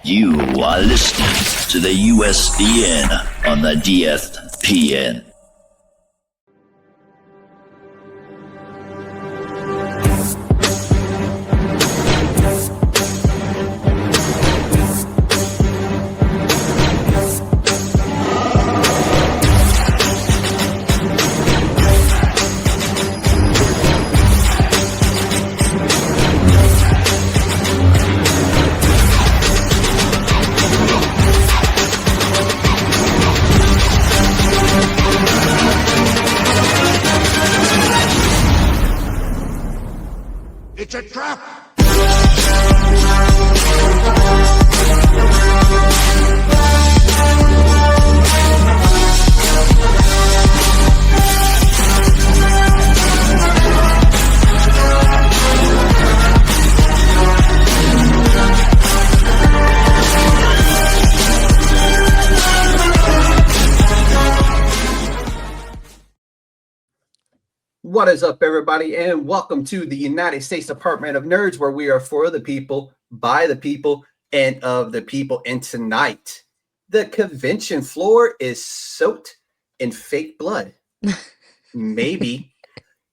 You are listening to the USDN on the DFPN. It's a trap! What is up, everybody, and welcome to the United States Department of Nerds, where we are for the people, by the people, and of the people. And tonight, the convention floor is soaked in fake blood. Maybe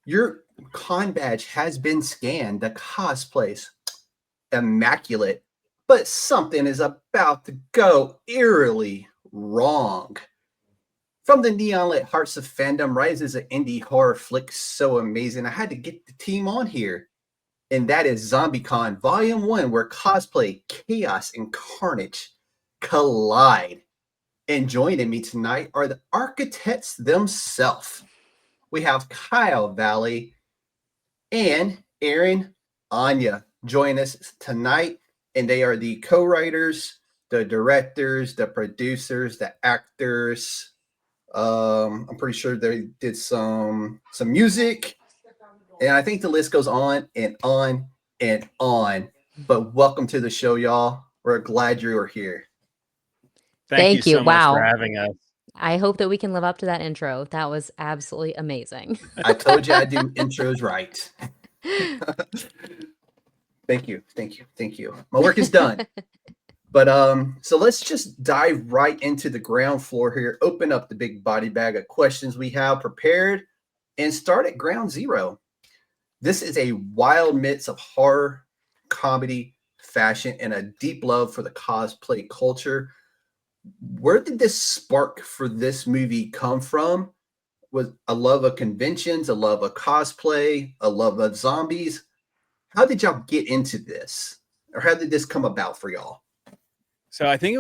your con badge has been scanned, the cosplays immaculate, but something is about to go eerily wrong. From the neon-lit hearts of fandom rises an indie horror flick so amazing, I had to get the team on here. And that is ZombieCON Volume 1, where cosplay, chaos, and carnage collide. And joining me tonight are the architects themselves. We have Kyle Valle and Erin Áine join us tonight. And they are the co-writers, the directors, the producers, the actors. I'm pretty sure they did some music, and I think the list goes on and on and on. But welcome to the show, y'all. We're glad you are here. Thank you so much for having us. I hope that we can live up to that intro. That was absolutely amazing. I told you I do intros right. Thank you. My work is done. But so let's just dive right into the ground floor here, open up the big body bag of questions we have prepared, and start at ground zero. This is a wild mix of horror, comedy, fashion, and a deep love for the cosplay culture. Where did this spark for this movie come from? Was a love of conventions, a love of cosplay, a love of zombies? How did y'all get into this? Or how did this come about for y'all? So I think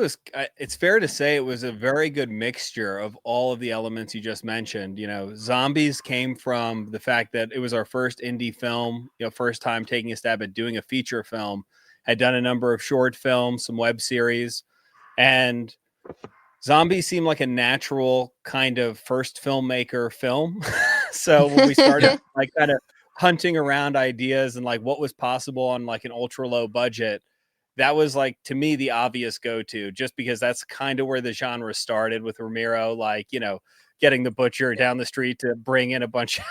it's fair to say it was a very good mixture of all of the elements you just mentioned. You know, zombies came from the fact that it was our first indie film, first time taking a stab at doing a feature film, had done a number of short films, some web series, and zombies seemed like a natural kind of first filmmaker film. So when we started kind of hunting around ideas and like what was possible on like an ultra low budget, that was like, to me, the obvious go-to, just because that's kind of where the genre started with Romero, getting the butcher down the street to bring in a bunch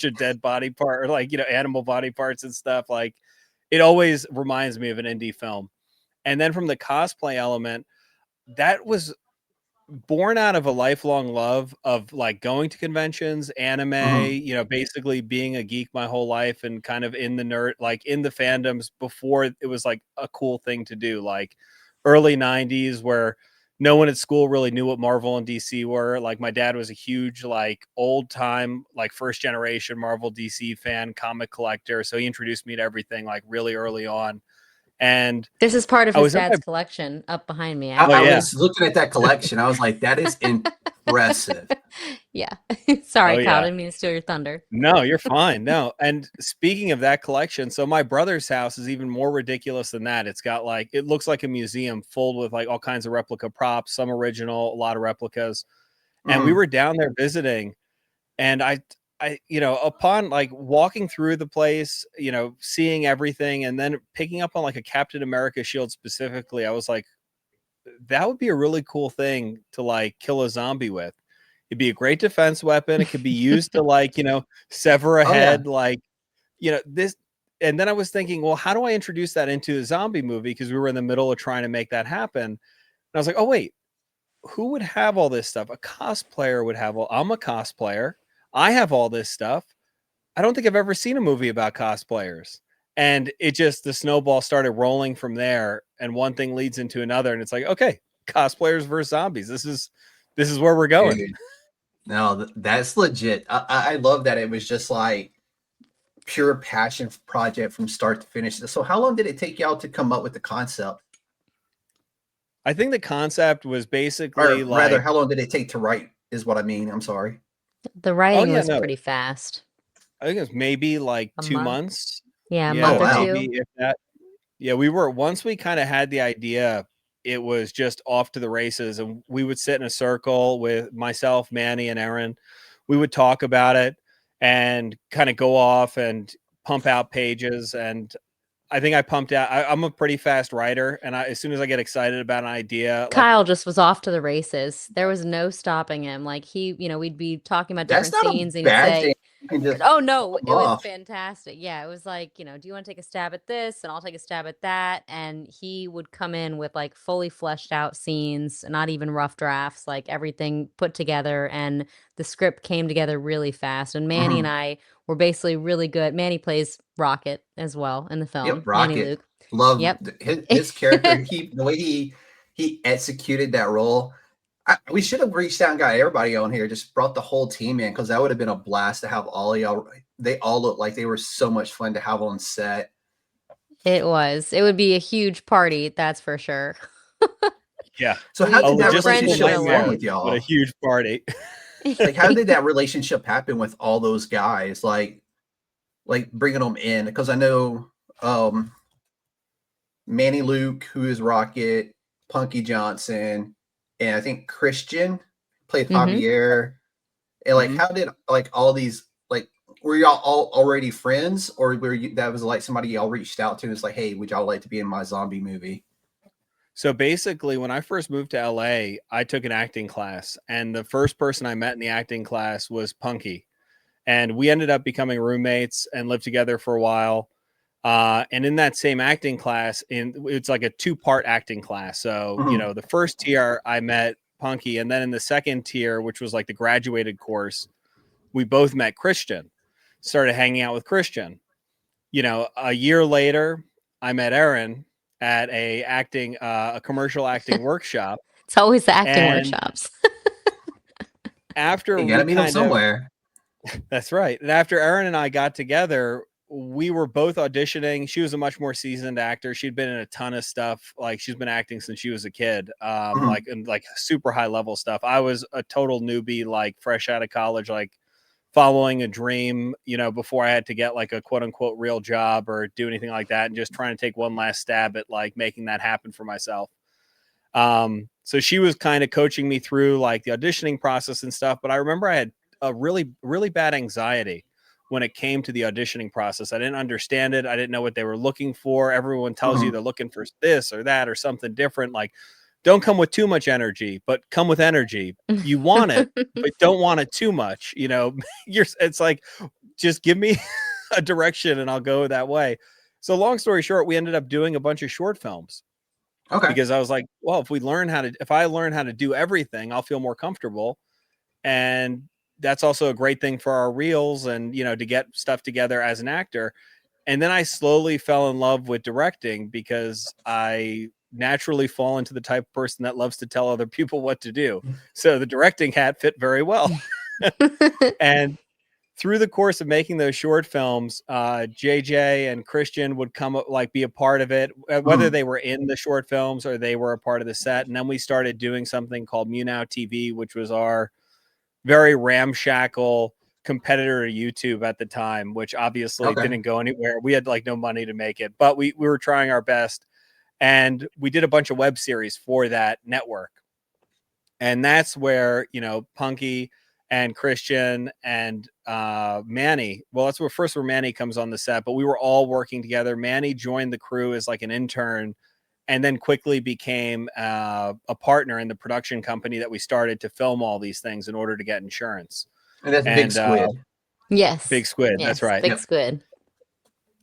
of dead body part, or animal body parts and stuff. Like, it always reminds me of an indie film. And then from the cosplay element, that was born out of a lifelong love of like going to conventions, anime, basically being a geek my whole life and kind of in the nerd, like in the fandoms before it was like a cool thing to do, like early 90s where no one at school really knew what Marvel and DC were. Like my dad was a huge, like old time, like first generation Marvel DC fan, comic collector. So he introduced me to everything like really early on. And this is part of his dad's collection up behind me. I was looking at that collection. I was like, that is impressive. Yeah. Sorry, Kyle, didn't mean to steal your thunder. No, you're fine. No. And speaking of that collection, so my brother's house is even more ridiculous than that. It's got like, it looks like a museum full with like all kinds of replica props, some original, a lot of replicas. And we were down there visiting, and I, upon like walking through the place, seeing everything and then picking up on like a Captain America shield specifically, I was like, that would be a really cool thing to like kill a zombie with. It'd be a great defense weapon. It could be used to like, sever a head. Like, this, and then I was thinking, well, how do I introduce that into a zombie movie? Because we were in the middle of trying to make that happen. And I was like, oh, wait, who would have all this stuff? A cosplayer would have I'm a cosplayer. I have all this stuff. I don't think I've ever seen a movie about cosplayers. And the snowball started rolling from there. And one thing leads into another. And it's like, okay, cosplayers versus zombies. This is where we're going. Dude, no, that's legit. I love that it was just like pure passion project from start to finish. So how long did it take y'all to come up with the concept? I think the concept was basically rather, how long did it take to write is what I mean. I'm sorry. The writing was pretty fast. I think it was maybe like a 2 month. months. Yeah, a month or two. Maybe if that. Yeah, once we kind of had the idea, it was just off to the races, and we would sit in a circle with myself, Manny, and Erin. We would talk about it and kind of go off and pump out pages. And I think I pumped out. I'm a pretty fast writer, and as soon as I get excited about an idea, Kyle just was off to the races. There was no stopping him. Like we'd be talking about different scenes, and he'd say, "Oh no, it was fantastic." Yeah, it was like, do you want to take a stab at this, and I'll take a stab at that. And he would come in with like fully fleshed out scenes, not even rough drafts, like everything put together, and the script came together really fast. And Manny and I were basically really good. Manny plays Rocket as well in the film. Yep, Rocket. Manny Luke. Love his character. The way he executed that role. We should have reached out and got everybody on here, just brought the whole team in, because that would have been a blast to have all of y'all. They all looked like they were so much fun to have on set. It was. It would be a huge party, that's for sure. Yeah. So how did that relationship form with y'all? What a huge party. Like, how did that relationship happen with all those guys? Like bringing them in, because I know Manny Luke, who is Rocket, Punky Johnson, and I think Christian played Javier. And like, how did all these, were y'all all already friends, or that was like somebody y'all reached out to and was like, hey, would y'all like to be in my zombie movie? So basically, when I first moved to LA, I took an acting class, and the first person I met in the acting class was Punky. And we ended up becoming roommates and lived together for a while. And in that same acting class, it's like a 2-part acting class. So, the first tier I met Punky, and then in the second tier, which was like the graduated course, we both met Christian, started hanging out with Christian. A year later, I met Erin at a commercial acting workshop. It's always the acting workshops. After you gotta meet them somewhere. That's right. And after Erin and I got together, we were both auditioning. She was a much more seasoned actor. She'd been in a ton of stuff. Like, she's been acting since she was a kid, like super high level stuff. I was a total newbie, like fresh out of college, like following a dream, before I had to get like a quote unquote real job or do anything like that, and just trying to take one last stab at like making that happen for myself. So she was kind of coaching me through like the auditioning process and stuff. But I remember I had a really, really bad anxiety when it came to the auditioning process. I didn't understand it. I didn't know what they were looking for. Everyone tells you they're looking for this or that or something different. Like, don't come with too much energy, but come with energy. You want it, but don't want it too much. It's like, just give me a direction and I'll go that way. So long story short, we ended up doing a bunch of short films. Okay. Because I was like, well, if I learn how to do everything, I'll feel more comfortable. And that's also a great thing for our reels and, to get stuff together as an actor. And then I slowly fell in love with directing, because I naturally fall into the type of person that loves to tell other people what to do. So the directing hat fit very well. And through the course of making those short films, JJ and Christian would come up, be a part of it, whether they were in the short films or they were a part of the set. And then we started doing something called Mew TV, which was our very ramshackle competitor to YouTube at the time, which obviously didn't go anywhere. We had no money to make it, but we were trying our best. And we did a bunch of web series for that network. And that's where, Punky and Christian and Manny, well, that's where Manny comes on the set, but we were all working together. Manny joined the crew as like an intern, and then quickly became a partner in the production company that we started to film all these things in order to get insurance. And that's Big Squid. Yes. Big Squid. Yes, that's right. Big Squid.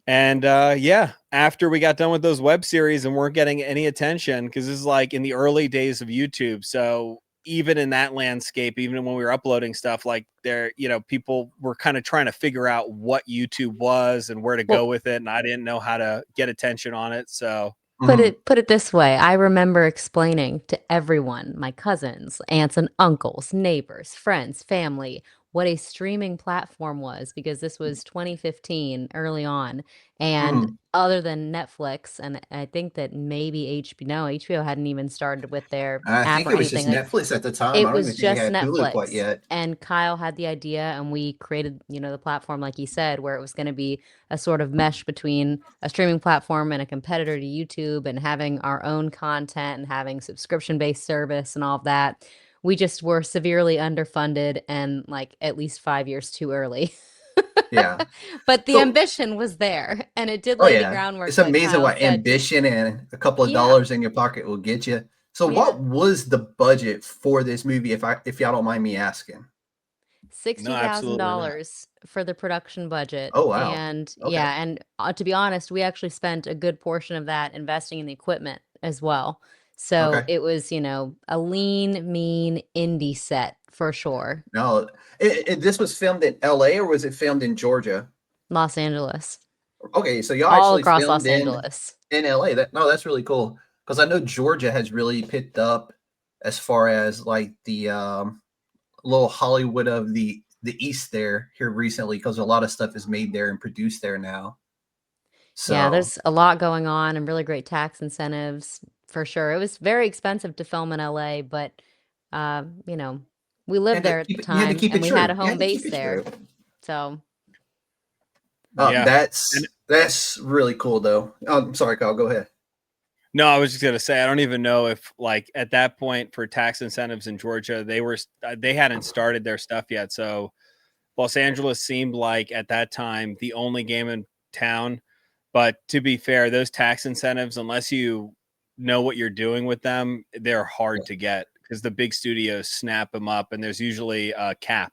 And yeah, after we got done with those web series and weren't getting any attention, because this is like in the early days of YouTube. So even in that landscape, even when we were uploading stuff, like there, people were kind of trying to figure out what YouTube was and where to go with it. And I didn't know how to get attention on it. So put it this way. I remember explaining to everyone, my cousins, aunts and uncles, neighbors, friends, family, what a streaming platform was, because this was 2015 early on. And other than Netflix, and I think that maybe HBO hadn't even started with their app or anything. I think it was just Netflix at the time. It I don't was even think just they had Hulu quite Netflix. yet. And Kyle had the idea, and we created, the platform, like he said, where it was going to be a sort of mesh between a streaming platform and a competitor to YouTube, and having our own content and having subscription-based service and all of that. We just were severely underfunded and like at least 5 years too early. Yeah. But the ambition was there, and it did lay the groundwork. It's amazing what ambition and a couple of dollars in your pocket will get you. So what was the budget for this movie, if y'all don't mind me asking? $60,000 for the production budget. Oh, wow. And and to be honest, we actually spent a good portion of that investing in the equipment as well. So it was, a lean, mean indie set for sure. No, this was filmed in LA, or was it filmed in Georgia? Los Angeles. Okay, so y'all all actually across filmed Los Angeles in LA. That's really cool, because I know Georgia has really picked up as far as like the little Hollywood of the East here recently, because a lot of stuff is made there and produced there now. So yeah, there's a lot going on and really great tax incentives for sure. It was very expensive to film in LA, but we lived there at the time, and we had a home base there. So that's really cool though. I'm sorry, Kyle, go ahead. No, I was just gonna say, I don't even know if, like, at that point for tax incentives in Georgia, they hadn't started their stuff yet. So Los Angeles seemed like at that time the only game in town. But to be fair, those tax incentives, unless you know what you're doing with them, they're hard to get, because the big studios snap them up, and there's usually a cap.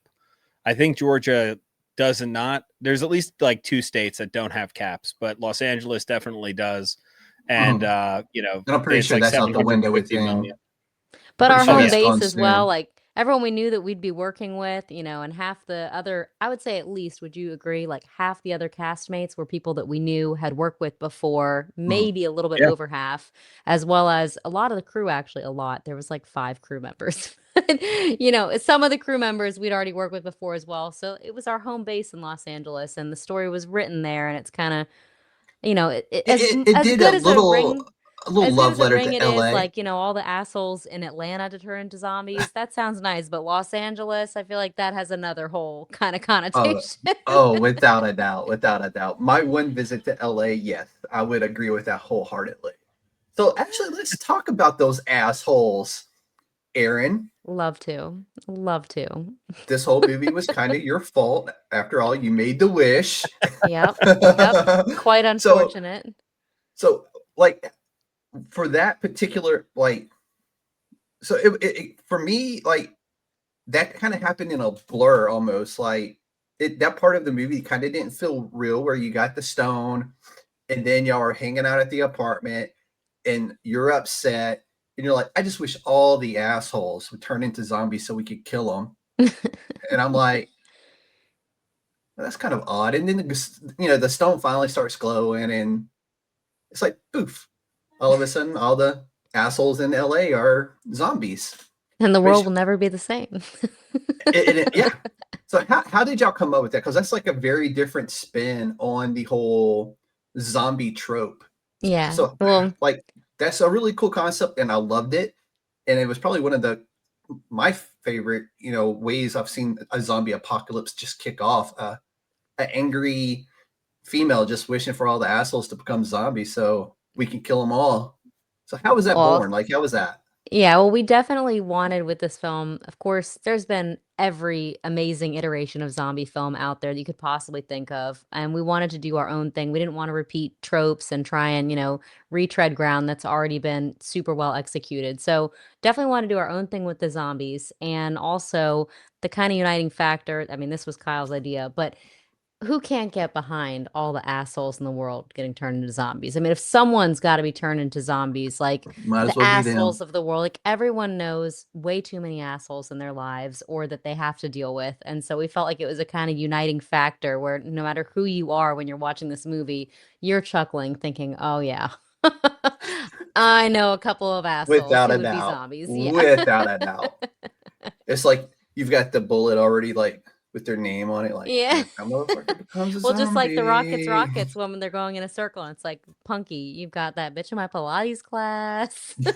I think Georgia does not. There's at least like 2 states that don't have caps, but Los Angeles definitely does. And and I'm pretty sure that's out the window with them. But our home base as well, like everyone we knew that we'd be working with, and half the other, I would say at least, would you agree, like half the other castmates were people that we knew, had worked with before, maybe a little bit over half, as well as a lot of the crew, actually a lot. There was like 5 crew members. Some of the crew members we'd already worked with before as well. So it was our home base in Los Angeles, and the story was written there, and it's kind of, as did good a as little love letter to LA. Is, like, all the assholes in Atlanta to turn into zombies. That sounds nice, but Los Angeles, I feel like that has another whole kind of connotation. Without a doubt. My one visit to LA, yes, I would agree with that wholeheartedly. So actually, let's talk about those assholes, Erin. Love to. This whole movie was kind of your fault. After all, you made the wish. Yep. Quite unfortunate. So like, for that particular, like, so it for me, like, that kind of happened in a blur almost. Like, that part of the movie kind of didn't feel real, where you got the stone and then y'all are hanging out at the apartment and you're upset and you're like, I just wish all the assholes would turn into zombies so we could kill them. And I'm like, well, that's kind of odd. And then the stone finally starts glowing, and it's like, poof, all of a sudden all the assholes in LA are zombies, and the world will never be the same. Yeah. So how did y'all come up with that? Because that's like a very different spin on the whole zombie trope. Yeah. So like, that's a really cool concept, and I loved it. And it was probably one of my favorite, ways I've seen a zombie apocalypse just kick off. An angry female just wishing for all the assholes to become zombies so we can kill them all. So how was that born? Like, how was that? Yeah, well, we definitely wanted with this film, of course, there's been every amazing iteration of zombie film out there that you could possibly think of. And we wanted to do our own thing. We didn't want to repeat tropes and try and, retread ground that's already been super well executed. So definitely want to do our own thing with the zombies. And also the kind of uniting factor, I mean, this was Kyle's idea, but who can't get behind all the assholes in the world getting turned into zombies? I mean, if someone's got to be turned into zombies, like Might as the well be assholes them. of the world, like everyone knows way too many assholes in their lives or that they have to deal with. And so we felt like it was a kind of uniting factor where no matter who you are when you're watching this movie, you're chuckling, thinking, oh, yeah, I know a couple of assholes Without who a would be doubt. zombies. Yeah. Without a doubt. It's like you've got the bullet already, like with their name on it. Like, Yeah. if that motherfucker becomes a Well, just like the zombie. Rockets when they're going in a circle, and it's like, Punky, you've got that bitch in my Pilates class. You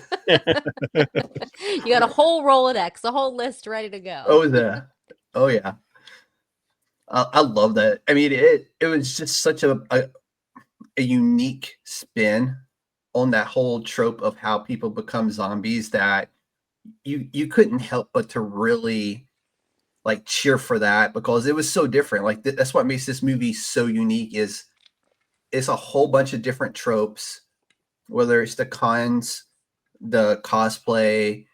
got a whole Rolodex, a whole list ready to go. Oh yeah. I love that. I mean, it was just such a unique spin on that whole trope of how people become zombies that you couldn't help but to really like cheer for that because it was so different. Like that's what makes this movie so unique is it's a whole bunch of different tropes, whether it's the cons, the cosplay,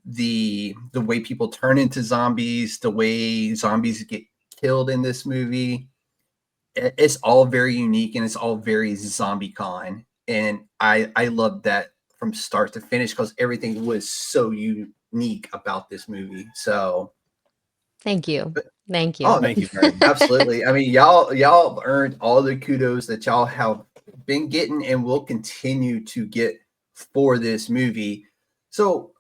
the way people turn into zombies, the way zombies get killed in this movie. It's all very unique and it's all very ZombieCon. And I love that from start to finish because everything was so unique about this movie. So Thank you. Thank you. oh, Thank you very much. absolutely. I mean, y'all earned all the kudos that y'all have been getting and will continue to get for this movie. So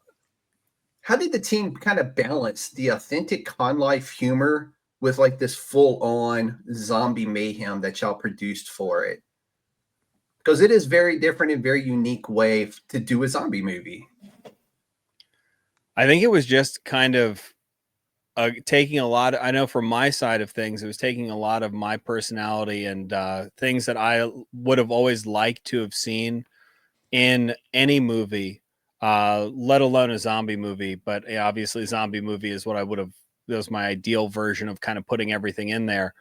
how did the team kind of balance the authentic con life humor with like this full on zombie mayhem that y'all produced for it? Because it is very different and very unique way to do a zombie movie. I think it was just kind of taking a lot. I know from my side of things, it was taking a lot of my personality and things that I would have always liked to have seen in any movie, let alone a zombie movie. But obviously, zombie movie is what I would have. That was my ideal version of kind of putting everything in there.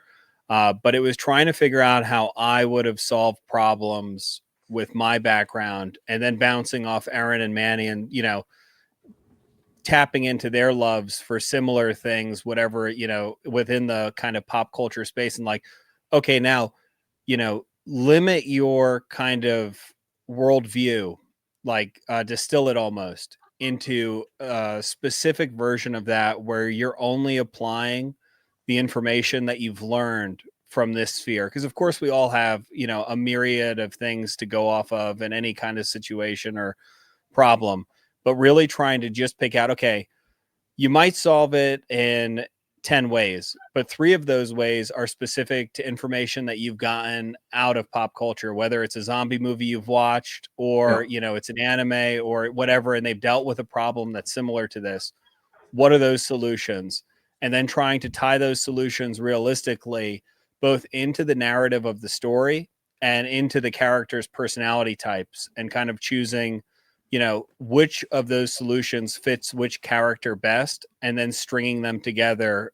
But it was trying to figure out how I would have solved problems with my background, and then bouncing off Erin and Manny, and tapping into their loves for similar things, whatever, within the kind of pop culture space. And like, okay, now, limit your kind of worldview, like distill it almost into a specific version of that where you're only applying the information that you've learned from this sphere. Because of course we all have, a myriad of things to go off of in any kind of situation or problem, but really trying to just pick out, okay, you might solve it in 10 ways, but 3 of those ways are specific to information that you've gotten out of pop culture, whether it's a zombie movie you've watched or, it's an anime or whatever, and they've dealt with a problem that's similar to this. What are those solutions? And then trying to tie those solutions realistically, both into the narrative of the story and into the characters' personality types, and kind of choosing, which of those solutions fits which character best, and then stringing them together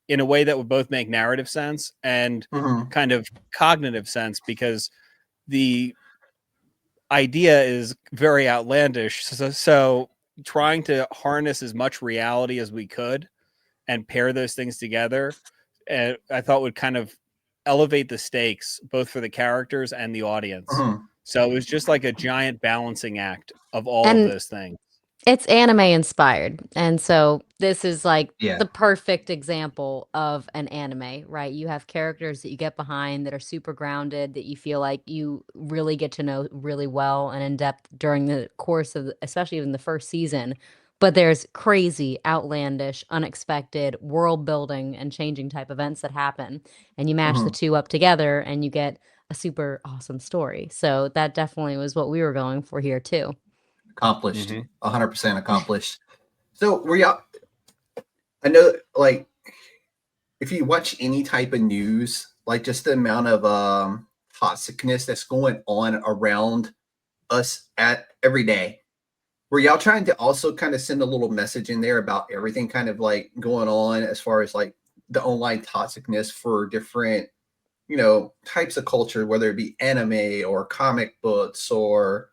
in a way that would both make narrative sense and kind of cognitive sense, because the idea is very outlandish. So trying to harness as much reality as we could and pair those things together, and I thought would kind of elevate the stakes both for the characters and the audience. So it was just like a giant balancing act of all of those things. It's anime inspired. And so this is like Yeah. the perfect example of an anime, right? You have characters that you get behind that are super grounded, that you feel like you really get to know really well and in depth during the course of, especially in the first season. But there's crazy, outlandish, unexpected world building and changing type events that happen. And you mash the two up together and you get a super awesome story. So that definitely was what we were going for here too. Accomplished. 100% accomplished. So were y'all, I know, like, if you watch any type of news, like just the amount of toxicness that's going on around us at every day, were y'all trying to also kind of send a little message in there about everything kind of like going on as far as like the online toxicness for different, types of culture, whether it be anime or comic books or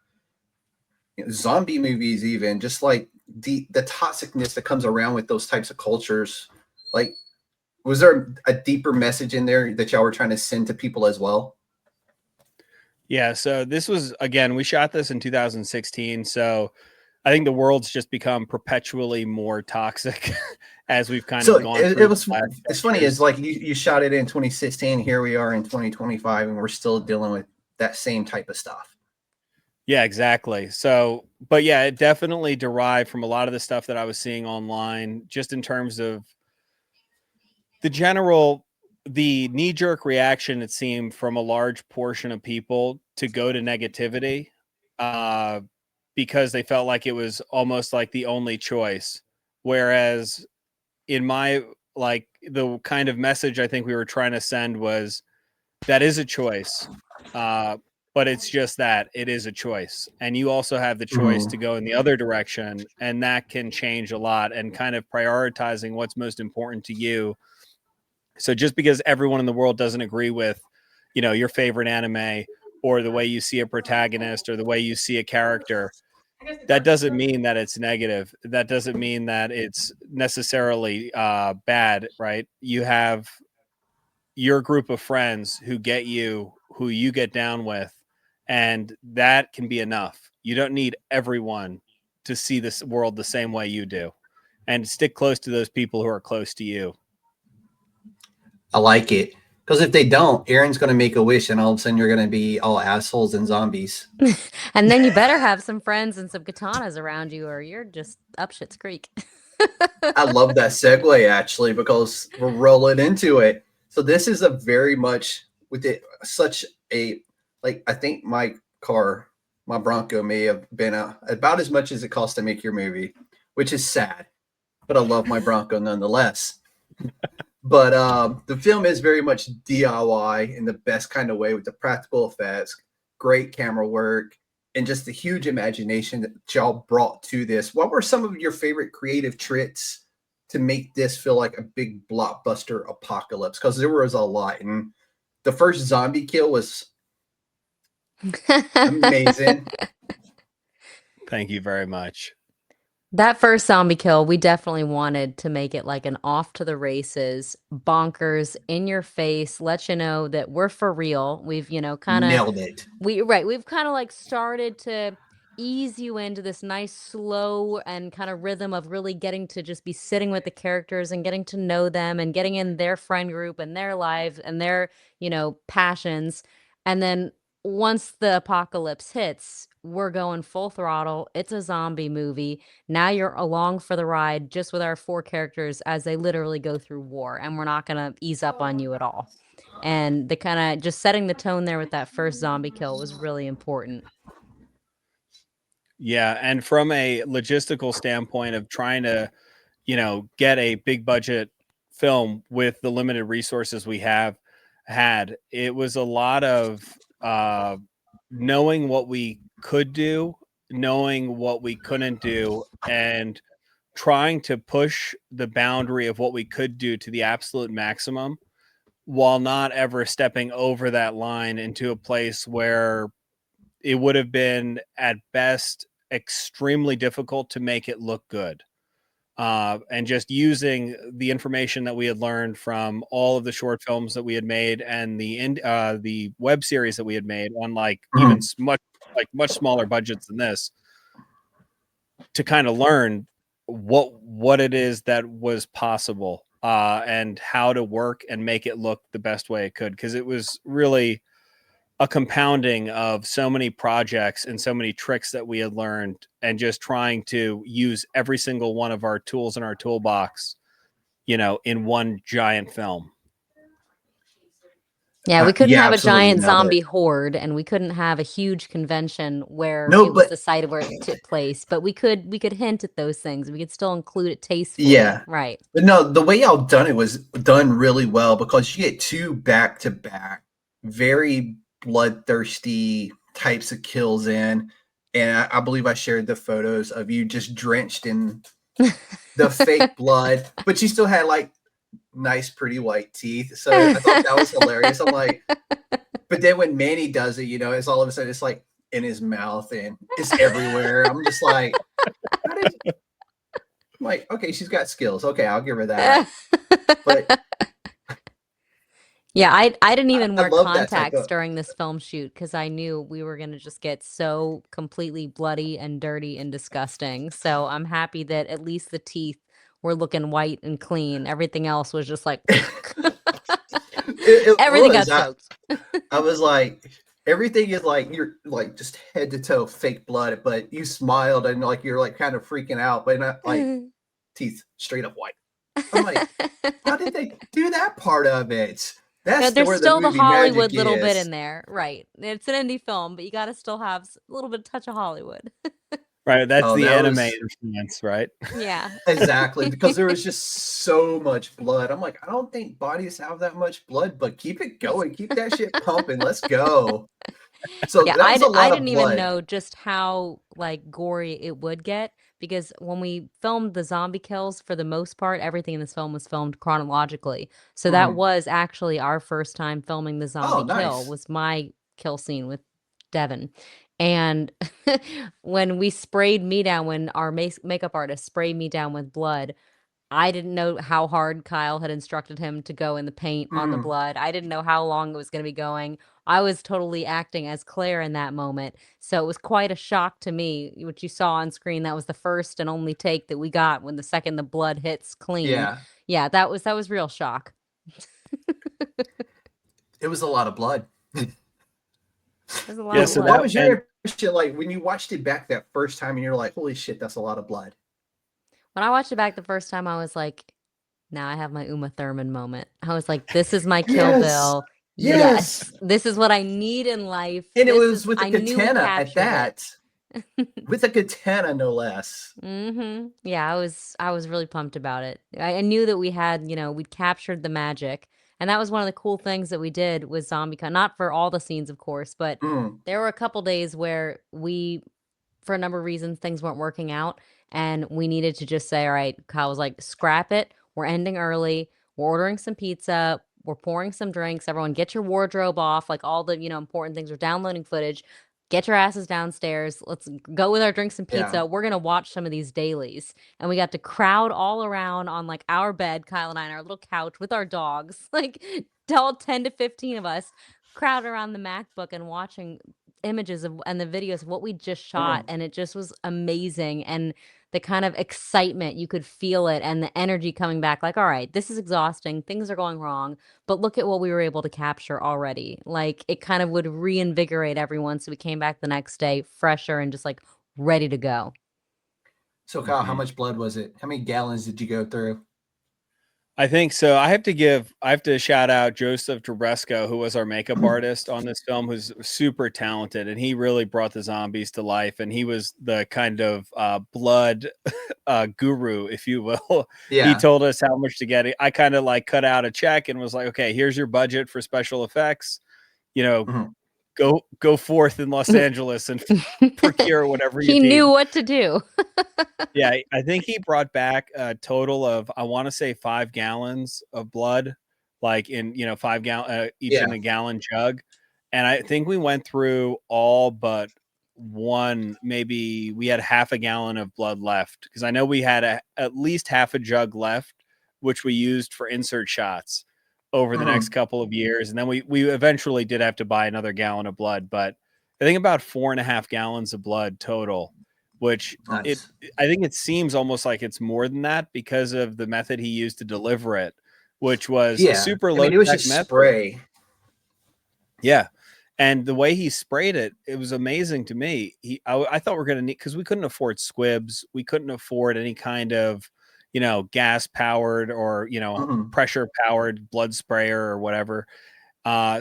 zombie movies, even just like the toxicness that comes around with those types of cultures? Like, Was there a deeper message in there that y'all were trying to send to people as well? Yeah, so this was, again, we shot this in 2016, so I think the world's just become perpetually more toxic as we've kind of gone through. It's funny, it's like you shot it in 2016, here we are in 2025, and we're still dealing with that same type of stuff. Yeah, exactly. So, but yeah, it definitely derived from a lot of the stuff that I was seeing online, just in terms of the knee-jerk reaction, it seemed, from a large portion of people to go to negativity, because they felt like it was almost like the only choice. Whereas in my, like, the kind of message I think we were trying to send was that is a choice. But it's just that it is a choice. And you also have the choice to go in the other direction. And that can change a lot, and kind of prioritizing what's most important to you. So just because everyone in the world doesn't agree with, you know, your favorite anime, or the way you see a protagonist, or the way you see a character, that doesn't mean that it's negative. That doesn't mean that it's necessarily bad, right? You have your group of friends who get you, who you get down with, and that can be enough. You don't need everyone to see this world the same way you do, and stick close to those people who are close to you. I like it. Because if they don't, Erin's going to make a wish, and all of a sudden you're going to be all assholes and zombies. And then you better have some friends and some katanas around you, or you're just up shit's creek. I love that segue, actually, because we're rolling into it. So this is a very much with it, such a, like, I think my car, my Bronco, may have been about as much as it costs to make your movie, which is sad, but I love my Bronco nonetheless. But the film is very much DIY in the best kind of way, with the practical effects, great camera work, and just the huge imagination that y'all brought to this. What were some of your favorite creative tricks to make this feel like a big blockbuster apocalypse? Because there was a lot. And the first zombie kill was amazing. Thank you very much. That first zombie kill, we definitely wanted to make it like an off to the races, bonkers, in your face, let you know that we're for real. We've, you know, kind of nailed it. We've kind of like started to ease you into this nice slow and kind of rhythm of really getting to just be sitting with the characters and getting to know them and getting in their friend group and their lives and their, you know, passions. And then once the apocalypse hits, we're going full throttle. It's a zombie movie. Now you're along for the ride just with our 4 characters as they literally go through war, and we're not going to ease up on you at all. And the kind of just setting the tone there with that first zombie kill was really important. Yeah, and from a logistical standpoint of trying to, you know, get a big budget film with the limited resources we have had, it was a lot of knowing what we could do, knowing what we couldn't do, and trying to push the boundary of what we could do to the absolute maximum, while not ever stepping over that line into a place where it would have been at best extremely difficult to make it look good. And just using the information that we had learned from all of the short films that we had made and the web series that we had made on even much smaller budgets than this, to kind of learn what it is that was possible, and how to work and make it look the best way it could. Because it was really a compounding of so many projects and so many tricks that we had learned, and just trying to use every single one of our tools in our toolbox, you know, in one giant film. Yeah, we couldn't have a giant zombie horde, and we couldn't have a huge convention where it was decided where it took place. But we could hint at those things. We could still include it tastefully. Yeah, right. But no, the way y'all done it was done really well, because you get 2 back-to-back, very bloodthirsty types of kills in. And I believe I shared the photos of you just drenched in the fake blood, but you still had like nice, pretty white teeth. So I thought that was hilarious. I'm like, but then when Manny does it, you know, it's all of a sudden it's like in his mouth and it's everywhere. I'm just like, I'm like, okay, she's got skills. Okay, I'll give her that. But Yeah, I didn't even wear love that type contacts of. during this film shoot because I knew we were gonna just get so completely bloody and dirty and disgusting. So I'm happy that at least the teeth were looking white and clean. Everything else was just like It everything got was. soaked. I was like, everything is like you're like just head to toe fake blood, but you smiled and like you're like kind of freaking out, but not like teeth straight up white. I'm like, how did they do that part of it? No, That's there's where the still the movie Hollywood magic little bit is. in there, right? It's an indie film, but you got to still have a little bit of touch of Hollywood. Right. That's Oh, the that anime was influence, right? Yeah. exactly because there was just so much blood. I'm like, I don't think bodies have that much blood, but keep it going, keep that shit pumping. Let's go. So Yeah, that was a I lot of didn't even blood. know just how like gory it would get because when we filmed the zombie kills, for the most part, everything in this film was filmed chronologically. So that Mhm. was actually our first time filming the Oh, zombie kill, nice. was my kill scene with Devin. And when we sprayed me down, when our makeup artist sprayed me down with blood, I didn't know how hard Kyle had instructed him to go in the paint on the Mm, blood. I didn't know how long it was going to be going. I was totally acting as Claire in that moment. So it was quite a shock to me. What you saw on screen, that was the first and only take that we got when the second the blood hits clean. yeah, Yeah, that was real shock. it was a lot of blood. There's a lot Yeah. of So What blood. was your impression like when you watched it back that first time and you're like, holy shit, that's a lot of blood? When I watched it back the first time, I was like, now I have my Uma Thurman moment. I was like, this is my Kill Yes. Bill. Yes. Yes, this is what I need in life. And it This is, was with a I knew we katana at captured it. that. With a katana, no less. Yeah, I was really pumped about it. I knew that we had, we'd captured the magic. And that was one of the cool things that we did with ZombieCon. Not for all the scenes, of course, but Mm, there were a couple days where for a number of reasons, things weren't working out. And we needed to just say, all right, Kyle was like, scrap it. We're ending early. We're ordering some pizza. We're pouring some drinks. Everyone get your wardrobe off, like all the, important things. We're downloading footage. Get your asses downstairs. Let's go with our drinks and yeah. pizza. We're going to watch some of these dailies. And we got to crowd all around on like our bed, Kyle and I, on our little couch with our dogs, like all 10 to 15 of us crowd around the MacBook and watching images of and the videos of what we just shot. Mm. And it just was amazing. And the kind of excitement, you could feel it and the energy coming back like, all right, this is exhausting. Things are going wrong, but look at what we were able to capture already. Like it kind of would reinvigorate everyone. So we came back the next day fresher and just like ready to go. So, Kyle, how much blood was it? How many gallons did you go through? I think so. I have to shout out Joseph Trebresco, who was our makeup artist on this film, who's super talented, and he really brought the zombies to life. And he was the kind of blood guru, if you will. He Yeah. told us how much to get. I kind of like cut out a check and was like, okay, here's your budget for special effects. Mhm. Go forth in Los Angeles and procure whatever you He need. knew what to do. Yeah, I think he brought back a total of, I want to say 5 gallons of blood, like in, 5 gallon each Yeah. in a gallon jug. And I think we went through all but one, maybe we had half a gallon of blood left because I know we had at least half a jug left, which we used for insert shots over the next couple of years. And then we eventually did have to buy another gallon of blood, but I think about 4.5 gallons of blood total, which Nice. I think it seems almost like it's more than that because of the method he used to deliver it, which was Yeah. super I low mean, it was tech just method. spray. Yeah. And the way he sprayed it, it was amazing to me. I thought we are going to need, because we couldn't afford squibs. We couldn't afford any kind of, gas powered or, Mhm. pressure powered blood sprayer or whatever.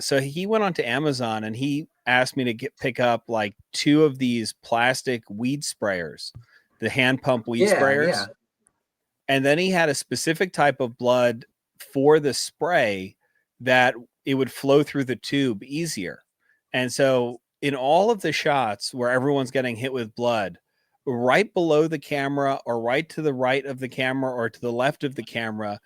So he went onto Amazon and he asked me to pick up like 2 of these plastic weed sprayers, the hand pump weed Yeah. sprayers. Yeah. And then he had a specific type of blood for the spray that it would flow through the tube easier. And so in all of the shots where everyone's getting hit with blood, right below the camera or right to the right of the camera or to the left of the camera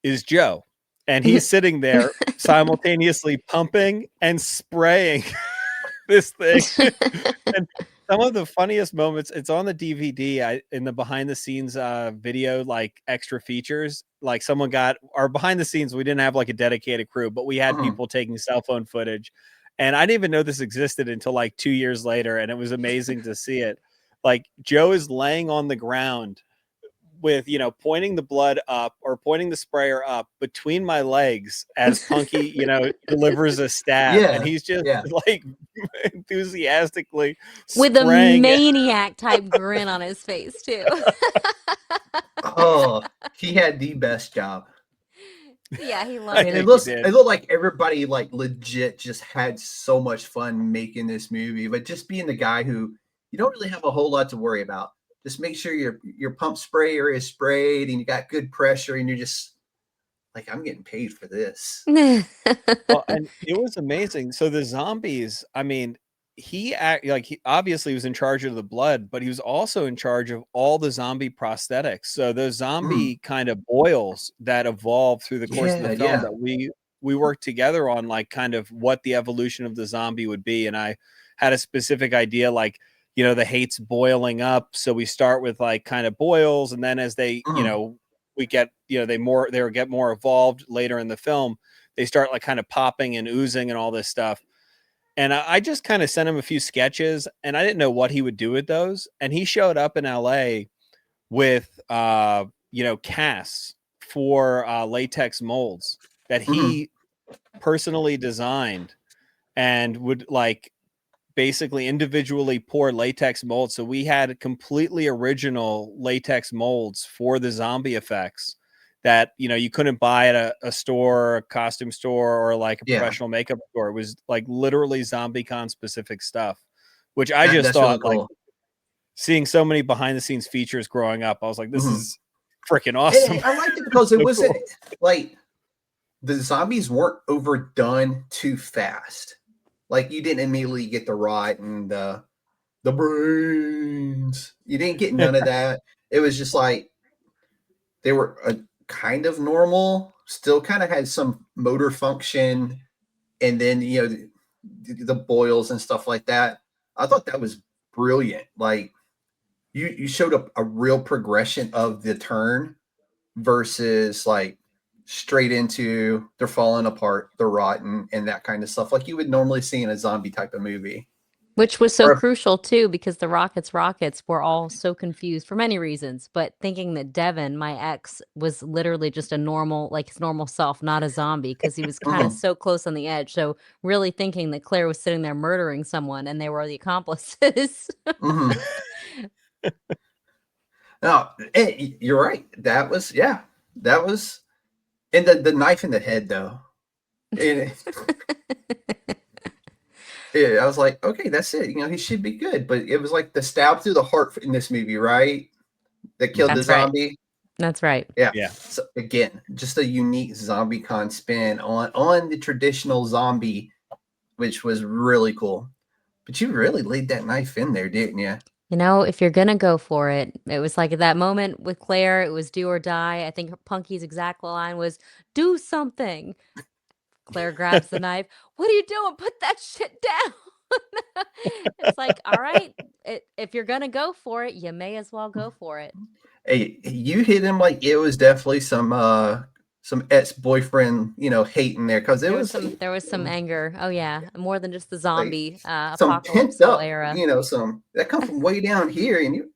is Joe. And he's sitting there simultaneously pumping and spraying this thing. And some of the funniest moments. It's on the DVD. In the behind the scenes video, like extra features. Like someone got our behind the scenes. We didn't have like a dedicated crew, but we had people taking cell phone footage, and I didn't even know this existed until like 2 years later, and it was amazing to see it. Like Joe is laying on the ground with, pointing the blood up or pointing the sprayer up between my legs as Punky, delivers a stab. And he's just like enthusiastically with a spraying maniac type grin on his face too. Oh, he had the best job. Yeah, he loved it. It looked like everybody like legit just had so much fun making this movie, but just being the guy who you don't really have a whole lot to worry about. Just make sure your pump sprayer is sprayed and you got good pressure, and you're just like, I'm getting paid for this. Well, and it was amazing. So the zombies, I mean, he obviously was in charge of the blood, but he was also in charge of all the zombie prosthetics. So those zombie kind of boils that evolved through the course of the film that we worked together on, like kind of what the evolution of the zombie would be. And I had a specific idea, like, the hate's boiling up. So we start with like kind of boils. And then as they, we get, they get more evolved later in the film, they start like kind of popping and oozing and all this stuff. And I just kind of sent him a few sketches, and I didn't know what he would do with those. And he showed up in LA with, casts for latex molds that he personally designed, and would like basically individually pour latex molds. So we had completely original latex molds for the zombie effects that, you couldn't buy at a store, a costume store, or like a professional makeup store. It was like literally ZombieCon specific stuff, which I just thought, really cool. Like seeing so many behind the scenes features growing up, I was like, this is freaking awesome. And I liked it because it wasn't like the zombies weren't overdone too fast. Like you didn't immediately get the rot and the brains. You didn't get none of that. It was just like they were kind of normal, still kind of had some motor function, and then the boils and stuff like that. I thought that was brilliant. Like you showed up a real progression of the turn versus like straight into they're falling apart, they're rotten, and that kind of stuff like you would normally see in a zombie type of movie. Which was so crucial too, because the Rockets were all so confused for many reasons, but thinking that Devin, my ex, was literally just a normal, like his normal self, not a zombie, because he was kind of so close on the edge. So really thinking that Claire was sitting there murdering someone and they were the accomplices. No, you're right. That was, and the knife in the head though. Yeah, I was like, okay, that's it. He should be good. But it was like the stab through the heart in this movie, right? That killed the zombie. Right. That's right. Yeah. So again, just a unique ZombieCon spin on the traditional zombie, which was really cool. But you really laid that knife in there, didn't you? If you're going to go for it, it was like at that moment with Claire, it was do or die. I think Punky's exact line was, do something. Claire grabs the knife. What are you doing? Put that shit down. It's like, all right, if you're going to go for it, you may as well go for it. Hey, you hit him like it was definitely some ex-boyfriend, hate in there, because there was some anger. Oh yeah, more than just the zombie some pent up era. Some that come from way down here, and you.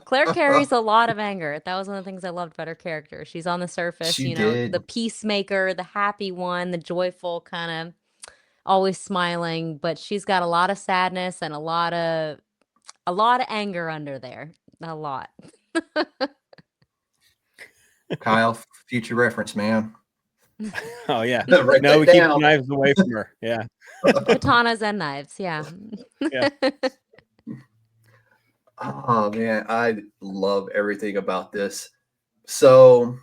Claire carries a lot of anger. That was one of the things I loved about her character. She's on the surface, the peacemaker, the happy one, the joyful kind of, always smiling, but she's got a lot of sadness and a lot of anger under there. A lot. Kyle, future reference, man. Oh yeah. No, we keep the knives away from her. Yeah. Katanas and knives. Yeah. Oh man, I love everything about this. So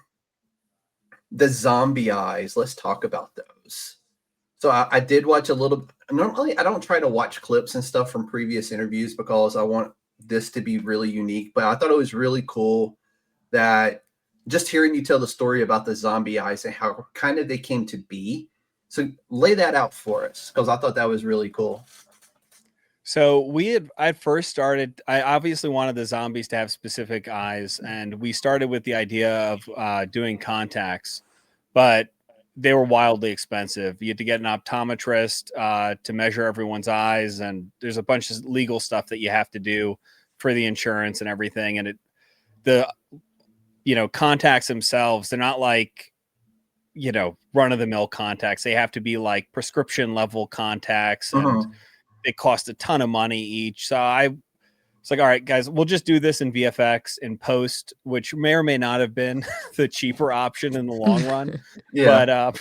the zombie eyes, let's talk about those. So I did watch a little. Normally I don't try to watch clips and stuff from previous interviews because I want this to be really unique, but I thought it was really cool that just hearing you tell the story about the zombie eyes and how kind of they came to be. So lay that out for us, because I thought that was really cool. So I first started, I obviously wanted the zombies to have specific eyes, and we started with the idea of doing contacts, but they were wildly expensive. You had to get an optometrist to measure everyone's eyes, and there's a bunch of legal stuff that you have to do for the insurance and everything. And contacts themselves, they're not like, run-of-the-mill contacts. They have to be like prescription level contacts, and it cost a ton of money each. So I was like, all right, guys, we'll just do this in VFX in post, which may or may not have been the cheaper option in the long run. But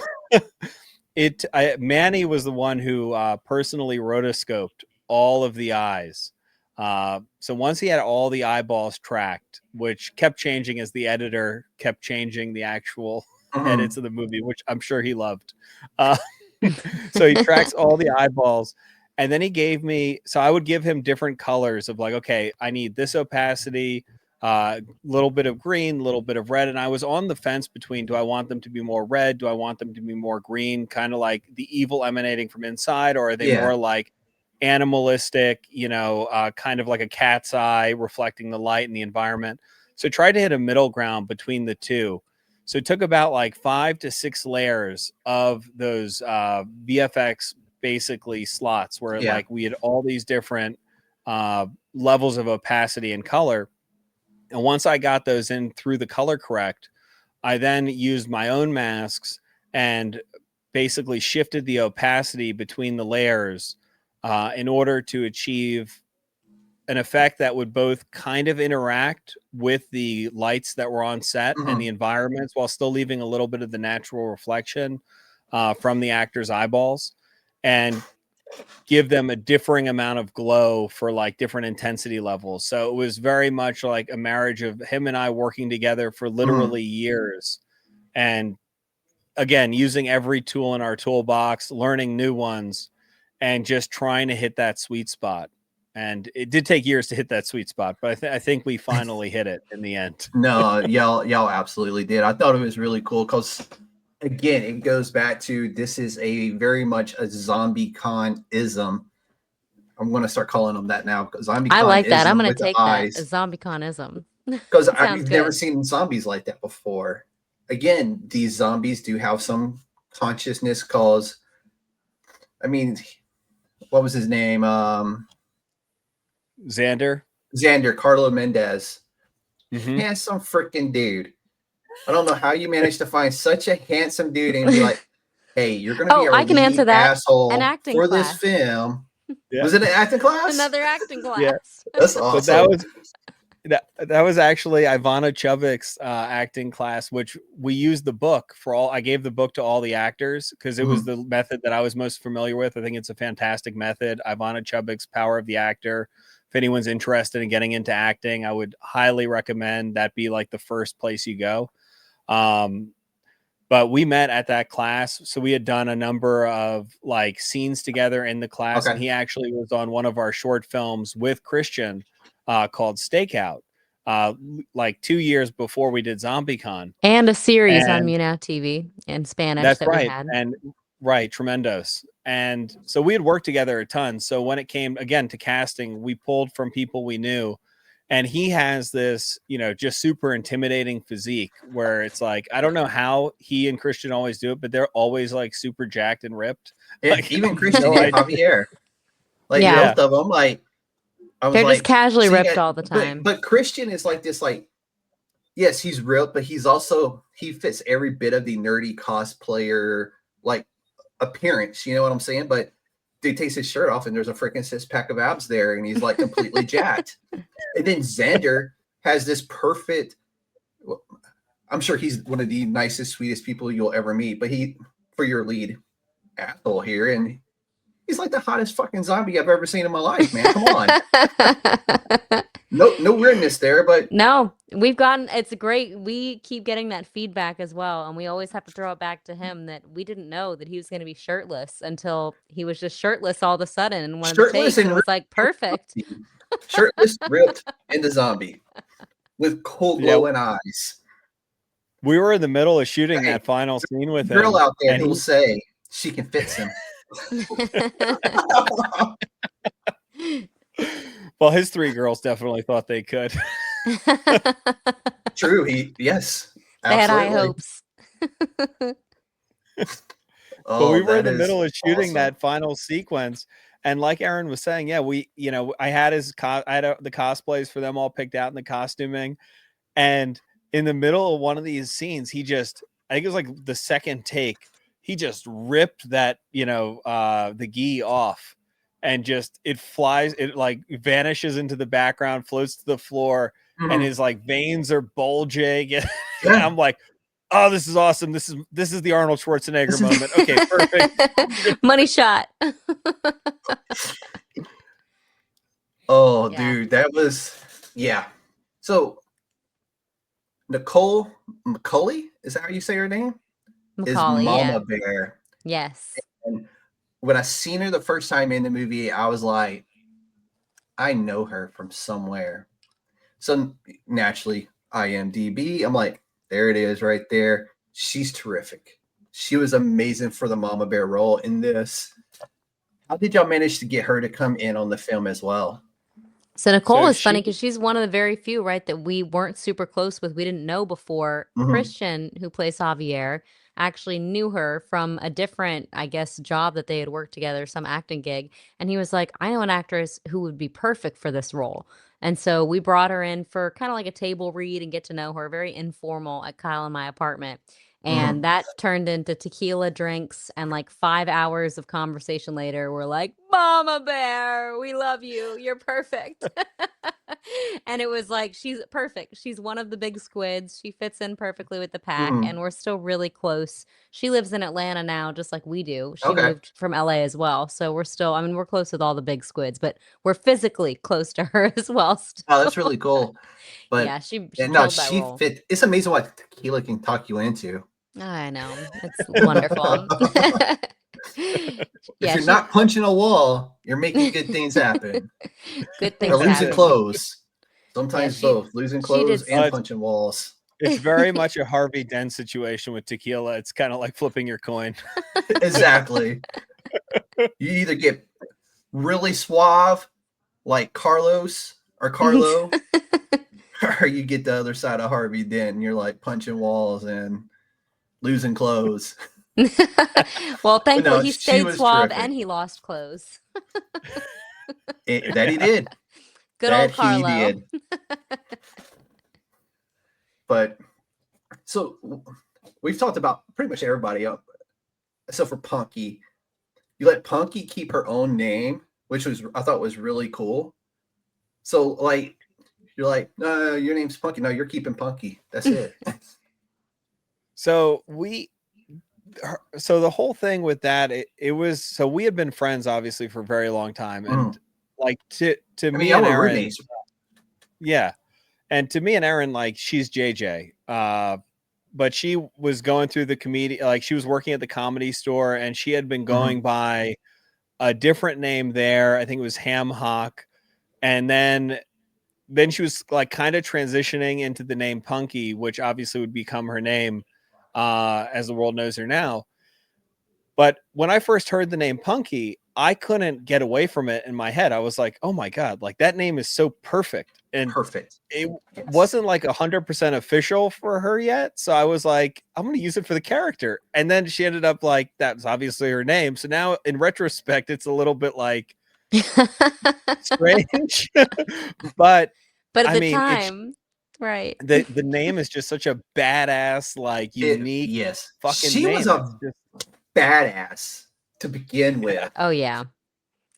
Manny was the one who personally rotoscoped all of the eyes. So once he had all the eyeballs tracked, which kept changing as the editor kept changing the actual edits of the movie, which I'm sure he loved. So he tracks all the eyeballs. And then he gave me, so I would give him different colors of like, okay, I need this opacity, little bit of green, little bit of red. And I was on the fence between, do I want them to be more red? Do I want them to be more green? Kind of like the evil emanating from inside, or are they more like animalistic, kind of like a cat's eye reflecting the light and the environment? So tried to hit a middle ground between the two. So it took about like 5 to 6 layers of those VFX basically slots where like we had all these different levels of opacity and color. And once I got those in through the color correct, I then used my own masks and basically shifted the opacity between the layers in order to achieve an effect that would both kind of interact with the lights that were on set and the environments, while still leaving a little bit of the natural reflection from the actors' eyeballs, and give them a differing amount of glow for like different intensity levels. So it was very much like a marriage of him and I working together for literally years. And again, using every tool in our toolbox, learning new ones, and just trying to hit that sweet spot. And it did take years to hit that sweet spot, but I think we finally hit it in the end. No, y'all absolutely did. I thought it was really cool because, again, it goes back to, this is a very much a ZombieCon-ism. I'm going to start calling them that now, because ZombieCon. I like that. I'm going to take that as ZombieCon-ism. Because I've never seen zombies like that before. Again, these zombies do have some consciousness, cause, I mean, what was his name? Xander, Carlo Mendez. Handsome freaking dude. I don't know how you managed to find such a handsome dude and be like, hey, you're going to be I can answer that. Asshole an acting for class. This film. Was it an acting class? Another acting class. Yeah. That's awesome. That was actually Ivana Chubbuck's acting class, which we used the book for all. I gave the book to all the actors because it was the method that I was most familiar with. I think it's a fantastic method. Ivana Chubbuck's Power of the Actor. If anyone's interested in getting into acting, I would highly recommend that be like the first place you go. But we met at that class. So we had done a number of like scenes together in the class. And he actually was on one of our short films with Christian called Stakeout, like 2 years before we did ZombieCon. And a series on Muna TV in Spanish. That's that right. We had. And tremendos. And so we had worked together a ton. So when it came again to casting, we pulled from people we knew. And he has this, just super intimidating physique where it's like, I don't know how he and Christian always do it, but they're always like super jacked and ripped. Like, even Christian and Javier. Like both of them, like, they're just casually ripped all the time. But Christian is like this, like, yes, he's ripped, but he's also, he fits every bit of the nerdy cosplayer, like, appearance. You know what I'm saying? But dude takes his shirt off and there's a freaking 6-pack of abs there and he's like completely jacked. And then Xander has this perfect, I'm sure he's one of the nicest, sweetest people you'll ever meet, but for your lead asshole here, and he's like the hottest fucking zombie I've ever seen in my life, man. Come on. No weirdness there, but no, it's great. We keep getting that feedback as well. And we always have to throw it back to him that we didn't know that he was going to be shirtless until he was just shirtless all of a sudden. And one of the takes, and it was like, perfect. Shirtless, ripped, and a zombie with cold glowing eyes. We were in the middle of shooting that final scene with him. Girl out there who will say she can fix him. Well, his 3 girls definitely thought they could. True. Yes. They had high Absolutely. hopes. But we were in the that middle is of shooting awesome. that final sequence. And like Erin was saying, yeah, I had the cosplays for them all picked out in the costuming. And in the middle of one of these scenes, I think it was like the second take, he just ripped that, the gi off, and just it like vanishes into the background, floats to the floor, and his like veins are bulging. And I'm like, oh, this is awesome. This is the Arnold Schwarzenegger moment. Okay, perfect. Money shot. Oh, yeah. Dude, that was, yeah. So Nicole McCauley, is that how you say her name? Macaulay, is Mama Bear. Yes. And when I seen her the first time in the movie, I was like, I know her from somewhere. So naturally, IMDb, I'm like, there it is right there. She's terrific. She was amazing for the Mama Bear role in this. How did y'all manage to get her to come in on the film as well? So Nicole is funny because she's one of the very few, right, that we weren't super close with. We didn't know before. Christian, who plays Javier, actually knew her from a different, I guess, job that they had worked together, some acting gig. And he was like, I know an actress who would be perfect for this role. And so we brought her in for kind of like a table read and get to know her, very informal at Kyle and my apartment. And that turned into tequila drinks, and like 5 hours of conversation later, we're like, Mama Bear, we love you. You're perfect. And it was like, she's perfect. She's one of the big squids. She fits in perfectly with the pack, and we're still really close. She lives in Atlanta now, just like we do. She moved from LA as well. So we're close with all the big squids, but we're physically close to her as well. Still. Oh, that's really cool. But yeah, she killed that role. Fit. It's amazing what tequila can talk you into. I know. It's wonderful. If you're not punching a wall, you're making good things happen. Good things or losing clothes. Sometimes both. Losing clothes and punching walls. It's very much a Harvey Dent situation with tequila. It's kind of like flipping your coin. Exactly. You either get really suave like Carlos or Carlo, or you get the other side of Harvey Dent and you're like punching walls and losing clothes. Well, thankfully he stayed suave and he lost clothes. That he did. Good old Carlo. He did. But so we've talked about pretty much everybody up except for Punky. You let Punky keep her own name, which I thought was really cool. So like you're like, no, your name's Punky. No, you're keeping Punky. That's it. So the whole thing with that, it was, so we had been friends obviously for a very long time, and like to me and Erin, roommates. Yeah, and to me and Erin, like, she's JJ, but she was going through the comedy, like she was working at the Comedy Store, and she had been going by a different name there. I think it was Ham Hock, and then she was like kind of transitioning into the name Punky, which obviously would become her name as the world knows her now. But when I first heard the name Punky, I couldn't get away from it in my head. I was like, oh my God, like that name is so perfect. And it wasn't like 100% official for her yet. So I was like, I'm going to use it for the character. And then she ended up like, that's obviously her name. So now in retrospect, it's a little bit like strange. But at the time, right. The name is just such a badass, like unique fucking she name. Was a badass to begin with. Oh yeah.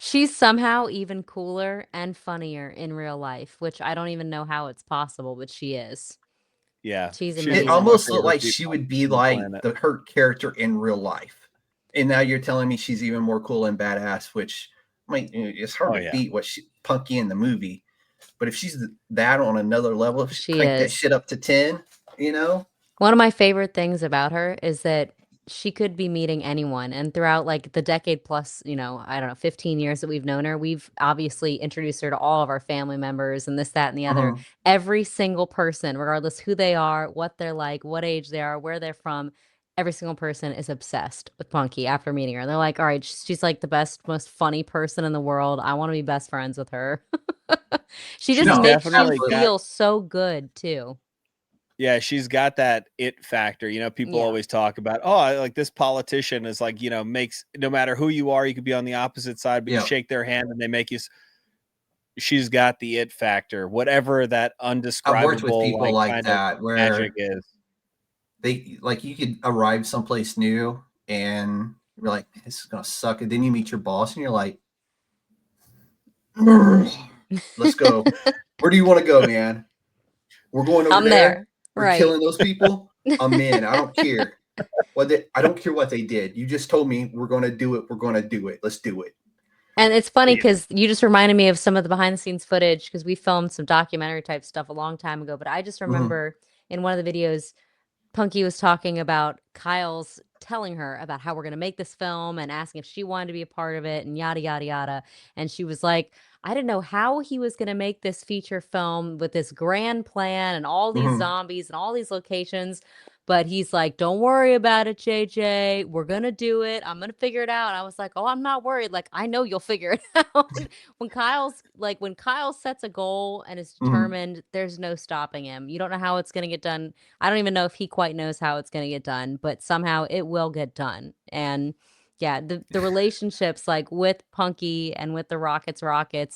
She's somehow even cooler and funnier in real life, which I don't even know how it's possible, but she is. Yeah. She's amazing. It almost looked like she would be like her character in real life. And now you're telling me she's even more cool and badass, which it's hard to beat what Punky in the movie. But if she's that on another level, if she crank that shit up to 10, One of my favorite things about her is that she could be meeting anyone. And throughout like the decade plus, I don't know, 15 years that we've known her, we've obviously introduced her to all of our family members and this, that, and the other. Every single person, regardless who they are, what they're like, what age they are, where they're from, every single person is obsessed with Punky after meeting her. They're like, all right, she's like the best, most funny person in the world. I want to be best friends with her. She just makes you feel so good too. Yeah, she's got that it factor. You know, people always talk about, oh, like this politician is like, you know, makes no matter who you are, you could be on the opposite side, but you shake their hand and they make you. She's got the it factor, whatever that undescribable. I've worked with people like that where magic is. They like you could arrive someplace new and you're like, this is gonna suck. And then you meet your boss and you're like, let's go. Where do you want to go, man? We're going over there. We're killing those people. I'm in. I don't care. I don't care what they did. You just told me we're gonna do it. We're gonna do it. Let's do it. And it's funny because you just reminded me of some of the behind the scenes footage because we filmed some documentary type stuff a long time ago. But I just remember in one of the videos, Punky was talking about Kyle's telling her about how we're going to make this film and asking if she wanted to be a part of it and yada, yada, yada. And she was like, I didn't know how he was going to make this feature film with this grand plan and all these zombies and all these locations. But he's like, don't worry about it, JJ. We're going to do it. I'm going to figure it out. And I was like, oh, I'm not worried. Like, I know you'll figure it out. when Kyle sets a goal and is determined, there's no stopping him. You don't know how it's going to get done. I don't even know if he quite knows how it's going to get done, but somehow it will get done. And yeah, the relationships like with Punky and with the Rockets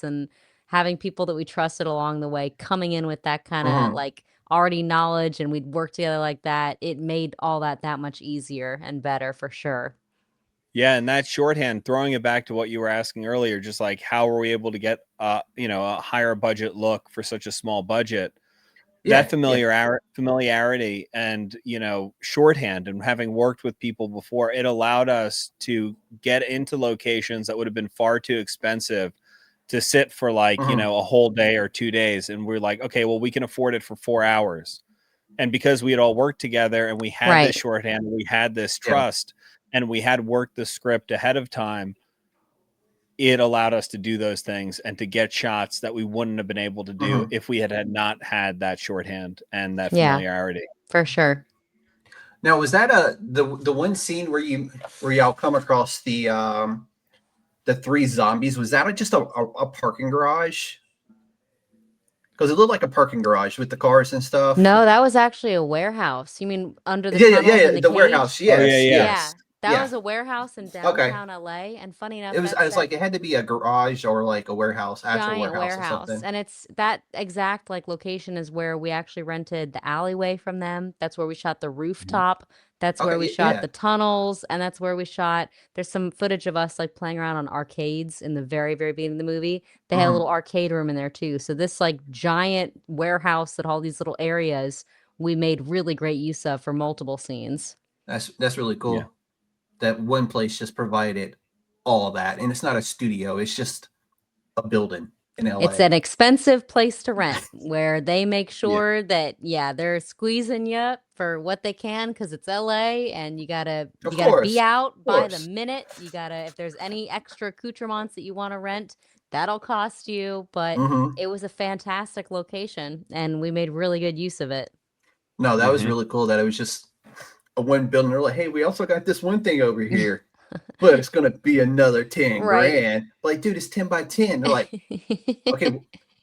and having people that we trusted along the way coming in with that kind of like already knowledge and we'd work together like that, it made all that much easier and better for sure. Yeah, and that shorthand, throwing it back to what you were asking earlier, just like how were we able to get you know, a higher budget look for such a small budget? That familiarity and, you know, shorthand and having worked with people before, it allowed us to get into locations that would have been far too expensive to sit for like, you know, a whole day or 2 days. And we're like, okay, well, we can afford it for 4 hours. And because we had all worked together and we had this shorthand, we had this trust and we had worked the script ahead of time, it allowed us to do those things and to get shots that we wouldn't have been able to do if we had not had that shorthand and that familiarity. For sure. Now, was that the one scene where y'all come across the 3 zombies? Was that just a parking garage? Because it looked like a parking garage with the cars and stuff. No, that was actually a warehouse. You mean under the tunnels in the warehouse? Yes. That was a warehouse in downtown LA, and funny enough, it was like it had to be a garage or like a warehouse, actual warehouse or something. And it's that exact like location is where we actually rented the alleyway from them. That's where we shot the rooftop. That's where we shot the tunnels, and that's where we shot. There's some footage of us like playing around on arcades in the very, very beginning of the movie. They had a little arcade room in there too. So this like giant warehouse that all these little areas we made really great use of for multiple scenes. That's really cool. Yeah. That one place just provided all of that. And it's not a studio. It's just a building in LA. It's an expensive place to rent where they make sure that, they're squeezing you up for what they can because it's LA and you gotta be out by the minute. You gotta, if there's any extra accoutrements that you want to rent, that'll cost you. But it was a fantastic location and we made really good use of it. No, that was really cool that it was just a one building. They're like, hey, we also got this one thing over here, but it's gonna be another 10 grand. Like, dude, it's 10 by 10. They're like, okay,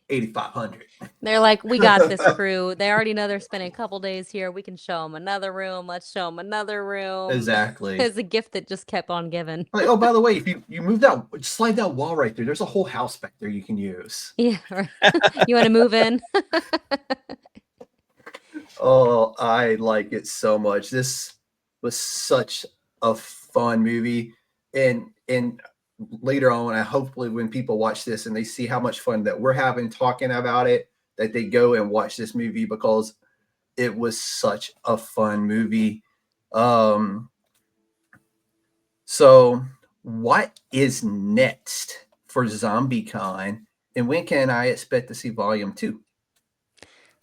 8,500. They're like, we got this crew. They already know they're spending a couple days here. We can show them another room. Let's show them another room. Exactly. It's a gift that just kept on giving. Like, oh, by the way, if you move that, just slide that wall right there. There's a whole house back there you can use. Yeah. You want to move in? Oh, I like it so much. This was such a fun movie. And later on, hopefully when people watch this and they see how much fun that we're having talking about it, that they go and watch this movie because it was such a fun movie. So what is next for ZombieCon? And when can I expect to see Volume 2?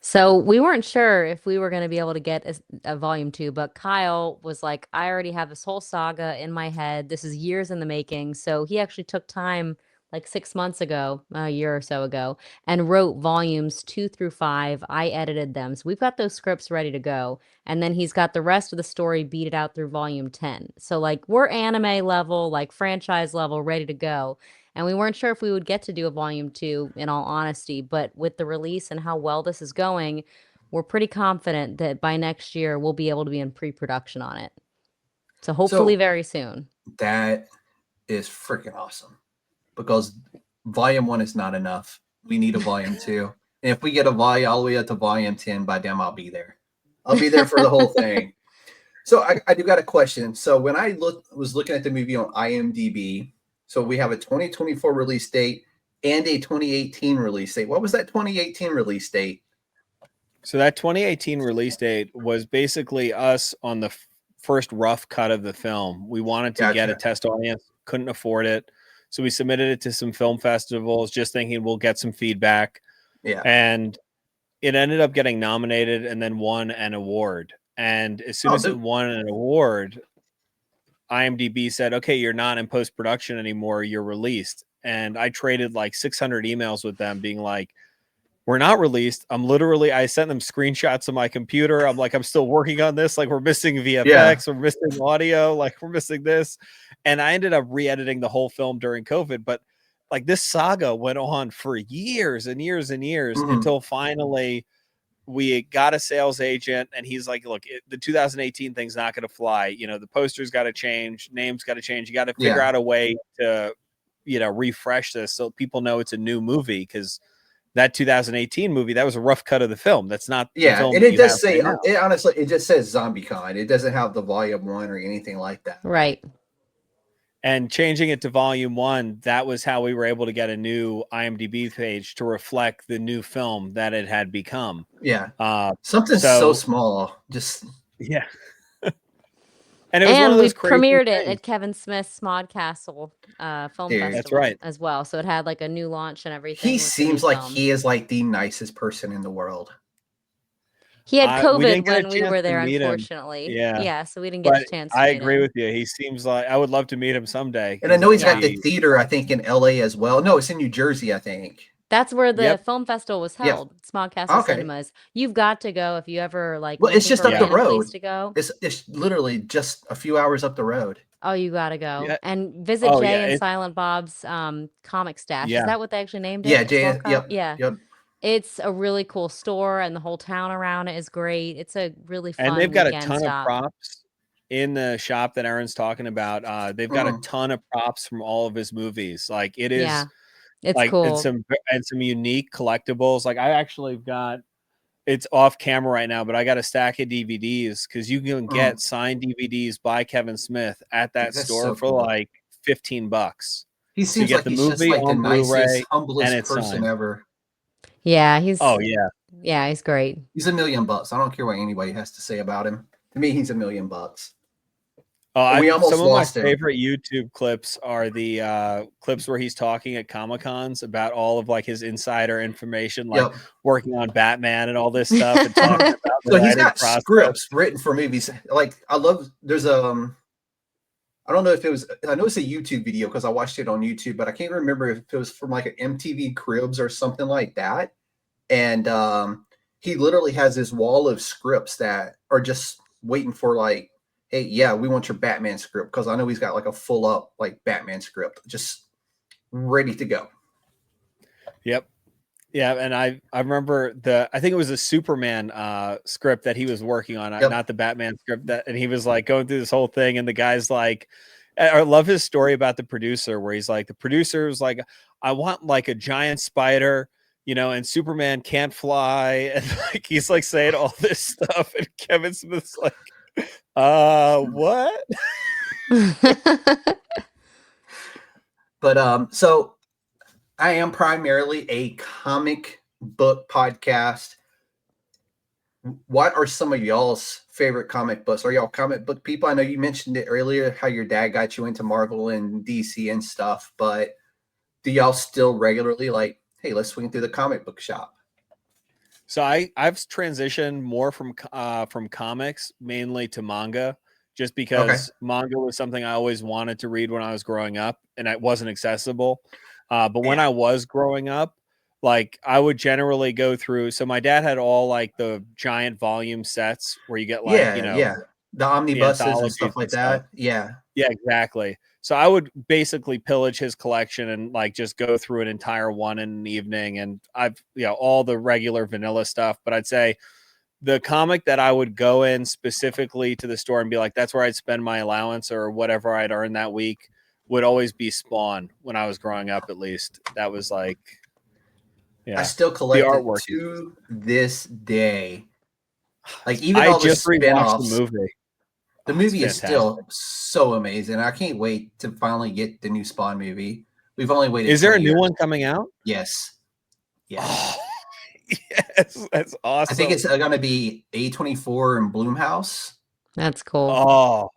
So we weren't sure if we were going to be able to get a volume 2, but Kyle was like, I already have this whole saga in my head. This is years in the making. So he actually took time like 6 months ago, a year or so ago, and wrote volumes 2 through 5. I edited them. So we've got those scripts ready to go. And then he's got the rest of the story beat it out through volume 10. So like we're anime level, like franchise level, ready to go. And we weren't sure if we would get to do a volume 2, in all honesty, but with the release and how well this is going, we're pretty confident that by next year we'll be able to be in pre-production on it. So hopefully very soon. That is freaking awesome, because volume 1 is not enough. We need a volume 2. And if we get a volume all the way up to volume 10, by then I'll be there. I'll be there for the whole thing. So I do got a question. So when I was looking at the movie on IMDb, so we have a 2024 release date and a 2018 release date. What was that 2018 release date? So that 2018 release date was basically us on the first rough cut of the film. We wanted to get a test audience, couldn't afford it. So we submitted it to some film festivals, just thinking we'll get some feedback. Yeah. And it ended up getting nominated and then won an award. And as soon as it won an award, IMDb said, okay, you're not in post-production anymore, you're released. And I traded like 600 emails with them being like, we're not released. I sent them screenshots of my computer. I'm like, I'm still working on this. Like, we're missing VFX, we're missing audio, like we're missing this. And I ended up re-editing the whole film during COVID. But like this saga went on for years and years and years until finally we got a sales agent, and he's like, look, the 2018 thing's not going to fly. You know, the poster's got to change, names got to change. You got to figure out a way to, you know, refresh this so people know it's a new movie, because that 2018 movie, that was a rough cut of the film. That's not the film. And it does say, honestly, it just says ZombieCon. It doesn't have the volume 1 or anything like that. Right. And changing it to volume 1, that was how we were able to get a new IMDb page to reflect the new film that it had become. Yeah. Something so small. Just. Yeah. And it was one of those crazy premiered things. it at Kevin Smith's Smodcastle Film Festival. That's right. As well. So it had like a new launch and everything. He seems like he is like the nicest person in the world. He had COVID when we were there, unfortunately. Yeah. So we didn't get a chance to meet him. I agree with you. He seems like, I would love to meet him someday. And I know he's got the theater, I think, in LA as well. No, it's in New Jersey, I think. That's where the film festival was held. Smodcastle Cinemas. You've got to go if you ever like. Well, it's just up the road. To go. It's literally just a few hours up the road. Oh, you got to go and visit Jay and Silent Bob's comic stash. Is that what they actually named it? Yeah, Jay. Yep. It's a really cool store, and the whole town around it is great. It's a really fun. And they've got a ton of props in the shop that Erin's talking about. They've got a ton of props from all of his movies. Like it is. Yeah. It's like, cool. And some unique collectibles. Like I actually got, it's off camera right now, but I got a stack of DVDs, because you can get signed DVDs by Kevin Smith at that store for like $15. He seems like he's just like the nicest, humblest person ever. Yeah, he's. Oh yeah. Yeah, he's great. He's $1 million. I don't care what anybody has to say about him. To me, he's $1 million. Some of my favorite YouTube clips are the clips where he's talking at Comic-Cons about all of like his insider information, like working on Batman and all this stuff. And talking about so he's got scripts written for movies. Like I love. There's I don't know if it was. I know it's a YouTube video because I watched it on YouTube, but I can't remember if it was from like an MTV Cribs or something like that. And he literally has this wall of scripts that are just waiting for like, hey, yeah, we want your Batman script, because I know he's got like a full up like Batman script just ready to go. Yep. Yeah, and I remember I think it was a Superman script that he was working on, not the Batman script. And he was like going through this whole thing, and the guy's like, I love his story about the producer, where he's like, the producer was like, I want like a giant spider, you know, and Superman can't fly, and like he's like saying all this stuff, and Kevin Smith's like, what? But so I am primarily a comic book podcast. What are some of y'all's favorite comic books? Are y'all comic book people? I know you mentioned it earlier, how your dad got you into Marvel and DC and stuff, but do y'all still regularly like, hey, let's swing through the comic book shop? So I've transitioned more from comics mainly to manga, just because manga was something I always wanted to read when I was growing up, and it wasn't accessible. But when I was growing up, like I would generally go through. So my dad had all like the giant volume sets where you get like, the omnibuses and stuff like that. Yeah. Yeah, exactly. So I would basically pillage his collection and like just go through an entire one in an evening. And I've, all the regular vanilla stuff, but I'd say the comic that I would go in specifically to the store and be like, that's where I'd spend my allowance or whatever I'd earn that week would always be Spawn when I was growing up, at least. That was like, I still collect it to this day. Like even all the spin-offs. The movie. The movie is still so amazing. I can't wait to finally get the new Spawn movie. We've only waited. Is there a new one coming out? Yes. Yes. Oh, yes, that's awesome. I think it's going to be A24 and Blumhouse. That's cool. Oh,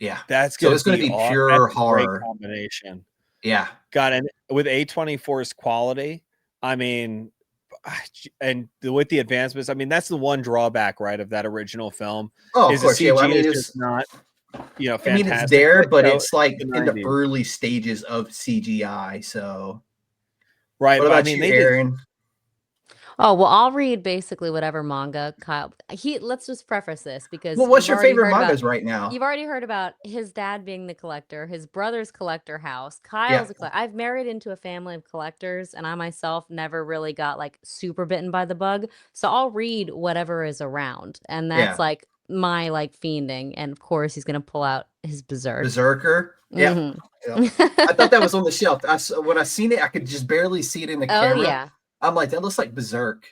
yeah. That's so it's going to be pure horror combination. Yeah. Got it. With A24's quality, I mean, and with the advancements, I mean, that's the one drawback, right, of that original film. Oh, of course. The CG is just not, fantastic. I mean, it's there, but it's like in the early stages of CGI. So, right. What about you, Erin? Oh, well, I'll read basically whatever manga Kyle. Let's just preface this because. Well, what's your favorite mangas right now? You've already heard about his dad being the collector, his brother's collector house. Kyle's a collector. I've married into a family of collectors, and I myself never really got like super bitten by the bug. So I'll read whatever is around, and that's like my like fiending. And of course, he's gonna pull out his Berserker. Yeah. I thought that was on the shelf. When I seen it, I could just barely see it in the camera. Oh yeah. I'm like, that looks like Berserk.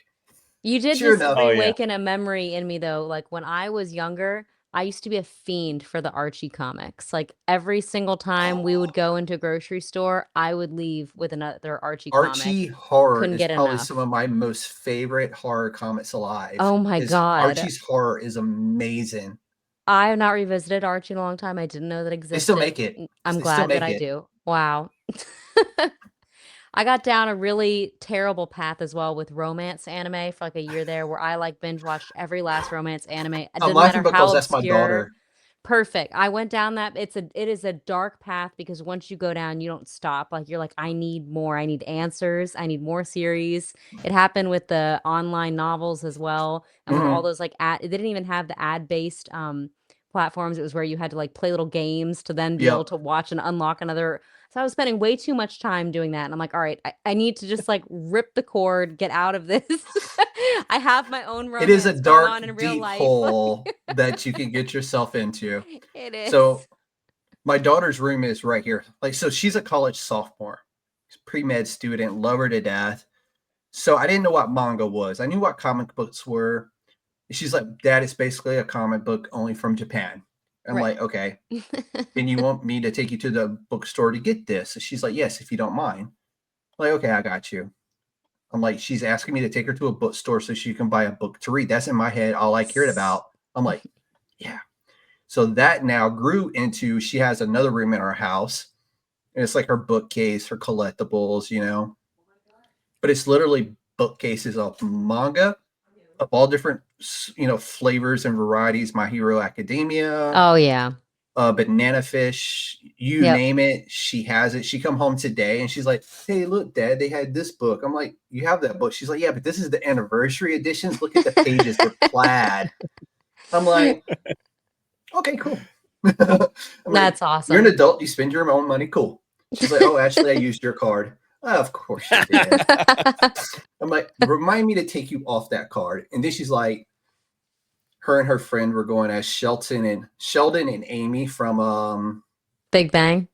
You did just reawaken a memory in me, though. Like when I was younger, I used to be a fiend for the Archie comics. Like every single time we would go into a grocery store, I would leave with another Archie comic. Archie horror is probably some of my most favorite horror comics alive. Oh my God. Archie's horror is amazing. I have not revisited Archie in a long time. I didn't know that existed. They still make it. I'm glad that I do. Wow. I got down a really terrible path as well with romance anime for like a year there where I like binge watched every last romance anime. It doesn't matter how that's obscure. My daughter. Perfect. I went down that. It is a dark path because once you go down, you don't stop. Like you're like, I need more. I need answers. I need more series. It happened with the online novels as well. And with all those like it didn't even have the ad-based platforms. It was where you had to like play little games to then be able to watch and unlock another. So I was spending way too much time doing that. And I'm like, all right, I need to just like rip the cord, get out of this. I have my own romance. It is a dark, in deep life. hole that you can get yourself into. It is. So my daughter's room is right here. Like, so she's a college sophomore, pre-med student, love her to death. So I didn't know what manga was. I knew what comic books were. She's like, Dad, it's basically a comic book only from Japan. I'm like, okay. And you want me to take you to the bookstore to get this? And she's like, yes, if you don't mind. I'm like, okay, I got you. I'm like, she's asking me to take her to a bookstore so she can buy a book to read. That's in my head, all I cared about. I'm like, yeah. So that now grew into, she has another room in our house. And it's like her bookcase, her collectibles, But it's literally bookcases of manga of all different, flavors and varieties. My Hero Academia. Oh yeah. Banana Fish, you name it, she has it. She come home today and she's like, hey, look, Dad, they had this book. I'm like, you have that book? She's like, yeah, but this is the anniversary editions. Look at the pages, they're plaid. I'm like, okay, cool. That's awesome. You're an adult, you spend your own money, cool. She's like, oh, actually, I used your card. Oh, of course you did. I'm like, remind me to take you off that card. And then she's like, her and her friend were going as Sheldon and Amy from Big Bang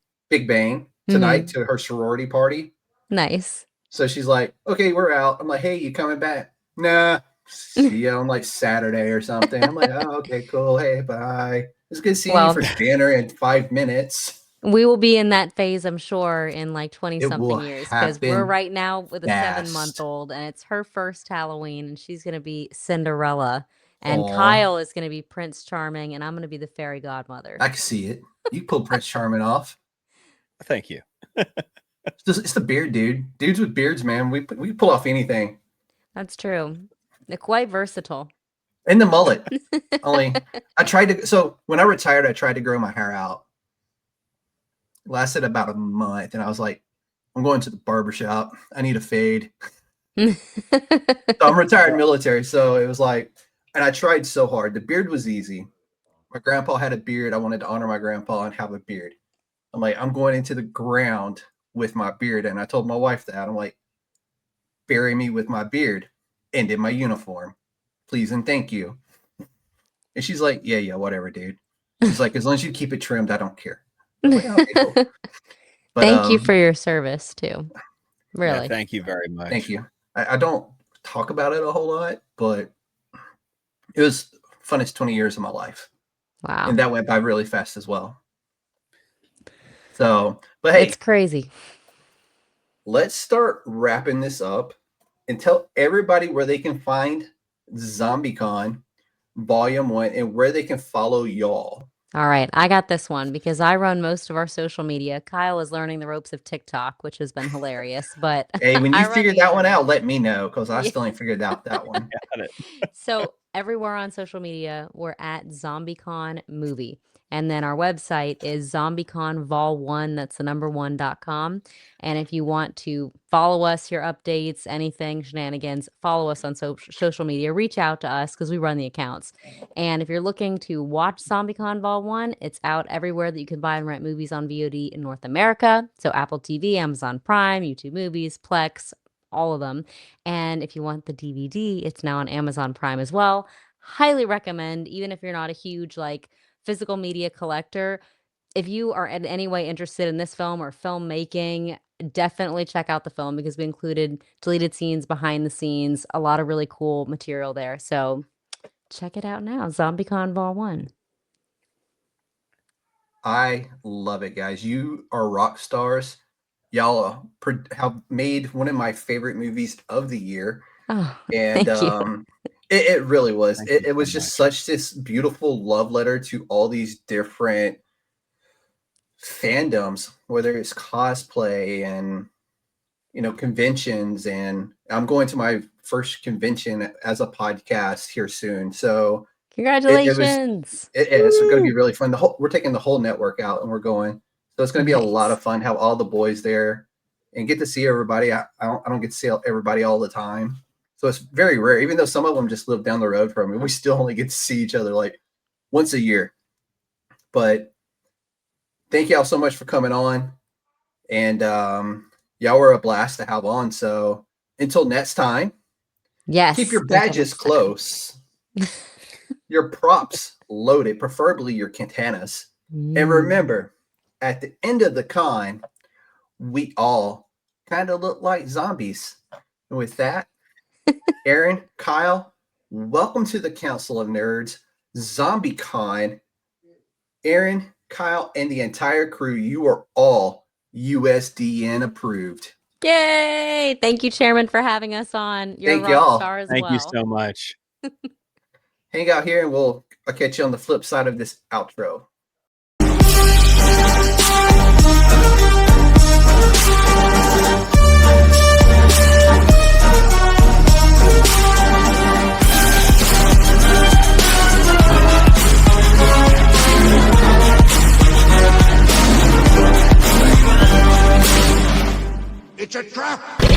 tonight to her sorority party. Nice. So she's like, okay, we're out. I'm like, hey, you coming back? Nah. See you on like Saturday or something. I'm like, oh, okay, cool. Hey, bye. It's good seeing you for dinner in 5 minutes. We will be in that phase, I'm sure, in like 20-something years because we're right now with a 7-month-old and it's her first Halloween and she's going to be Cinderella. And Kyle is going to be Prince Charming, and I'm going to be the fairy godmother. I can see it. You pull Prince Charming off. Thank you. It's the beard, dude. Dudes with beards, man. We pull off anything. That's true. They're quite versatile. And the mullet. Only I tried to. So when I retired, I tried to grow my hair out. It lasted about a month, and I was like, I'm going to the barbershop. I need a fade. So I'm retired military. So it was like, and I tried so hard. The beard was easy. My grandpa had a beard. I wanted to honor my grandpa and have a beard. I'm like, I'm going into the ground with my beard. And I told my wife that. I'm like, bury me with my beard and in my uniform. Please and thank you. And she's like, yeah, whatever, dude. She's like, as long as you keep it trimmed, I don't care. Like, oh, okay, cool. But, thank you for your service too. Really. Yeah, thank you very much. Thank you. I don't talk about it a whole lot, but it was funnest 20 years of my life. Wow. And that went by really fast as well. So, but hey, it's crazy. Let's start wrapping this up and tell everybody where they can find ZombieCon Volume 1 and where they can follow y'all. All right, I got this one because I run most of our social media. Kyle is learning the ropes of TikTok, which has been hilarious. But hey, when you figure that one out, let me know because I still ain't figured out that one. Got it. So everywhere on social media, we're at ZombieCon Movie. And then our website is ZombieConVol1, that's the number 1.com. And if you want to follow us, hear updates, anything, shenanigans, follow us on social media. Reach out to us because we run the accounts. And if you're looking to watch ZombieCon Vol 1, it's out everywhere that you can buy and rent movies on VOD in North America. So Apple TV, Amazon Prime, YouTube Movies, Plex, all of them. And if you want the DVD, it's now on Amazon Prime as well. Highly recommend, even if you're not a huge physical media collector, if you are in any way interested in this film or filmmaking, definitely check out the film because we included deleted scenes, behind the scenes, a lot of really cool material there. So check it out now. ZombieCon Vol 1. I love it, guys. You are rock stars. Y'all have made one of my favorite movies of the year. Oh, and thank you. It really was. It was just such this beautiful love letter to all these different fandoms, whether it's cosplay and, conventions. And I'm going to my first convention as a podcast here soon. So congratulations. It's going to be really fun. We're taking the whole network out and we're going. So it's going to be a lot of fun. Have all the boys there and get to see everybody. I don't get to see everybody all the time. So it's very rare, even though some of them just live down the road from me. We still only get to see each other once a year. But thank y'all so much for coming on. And y'all were a blast to have on. So until next time, yes, keep your badges close, your props loaded, preferably your katanas. And remember, at the end of the con, we all kind of look like zombies. And with that, Erin, Kyle, welcome to the Council of Nerds, ZombieCon. Erin, Kyle, and the entire crew, you are all USDN approved. Yay! Thank you, Chairman, for having us on. You're a rock star as well. Thank you so much. Hang out here and I'll catch you on the flip side of this outro. It's a trap!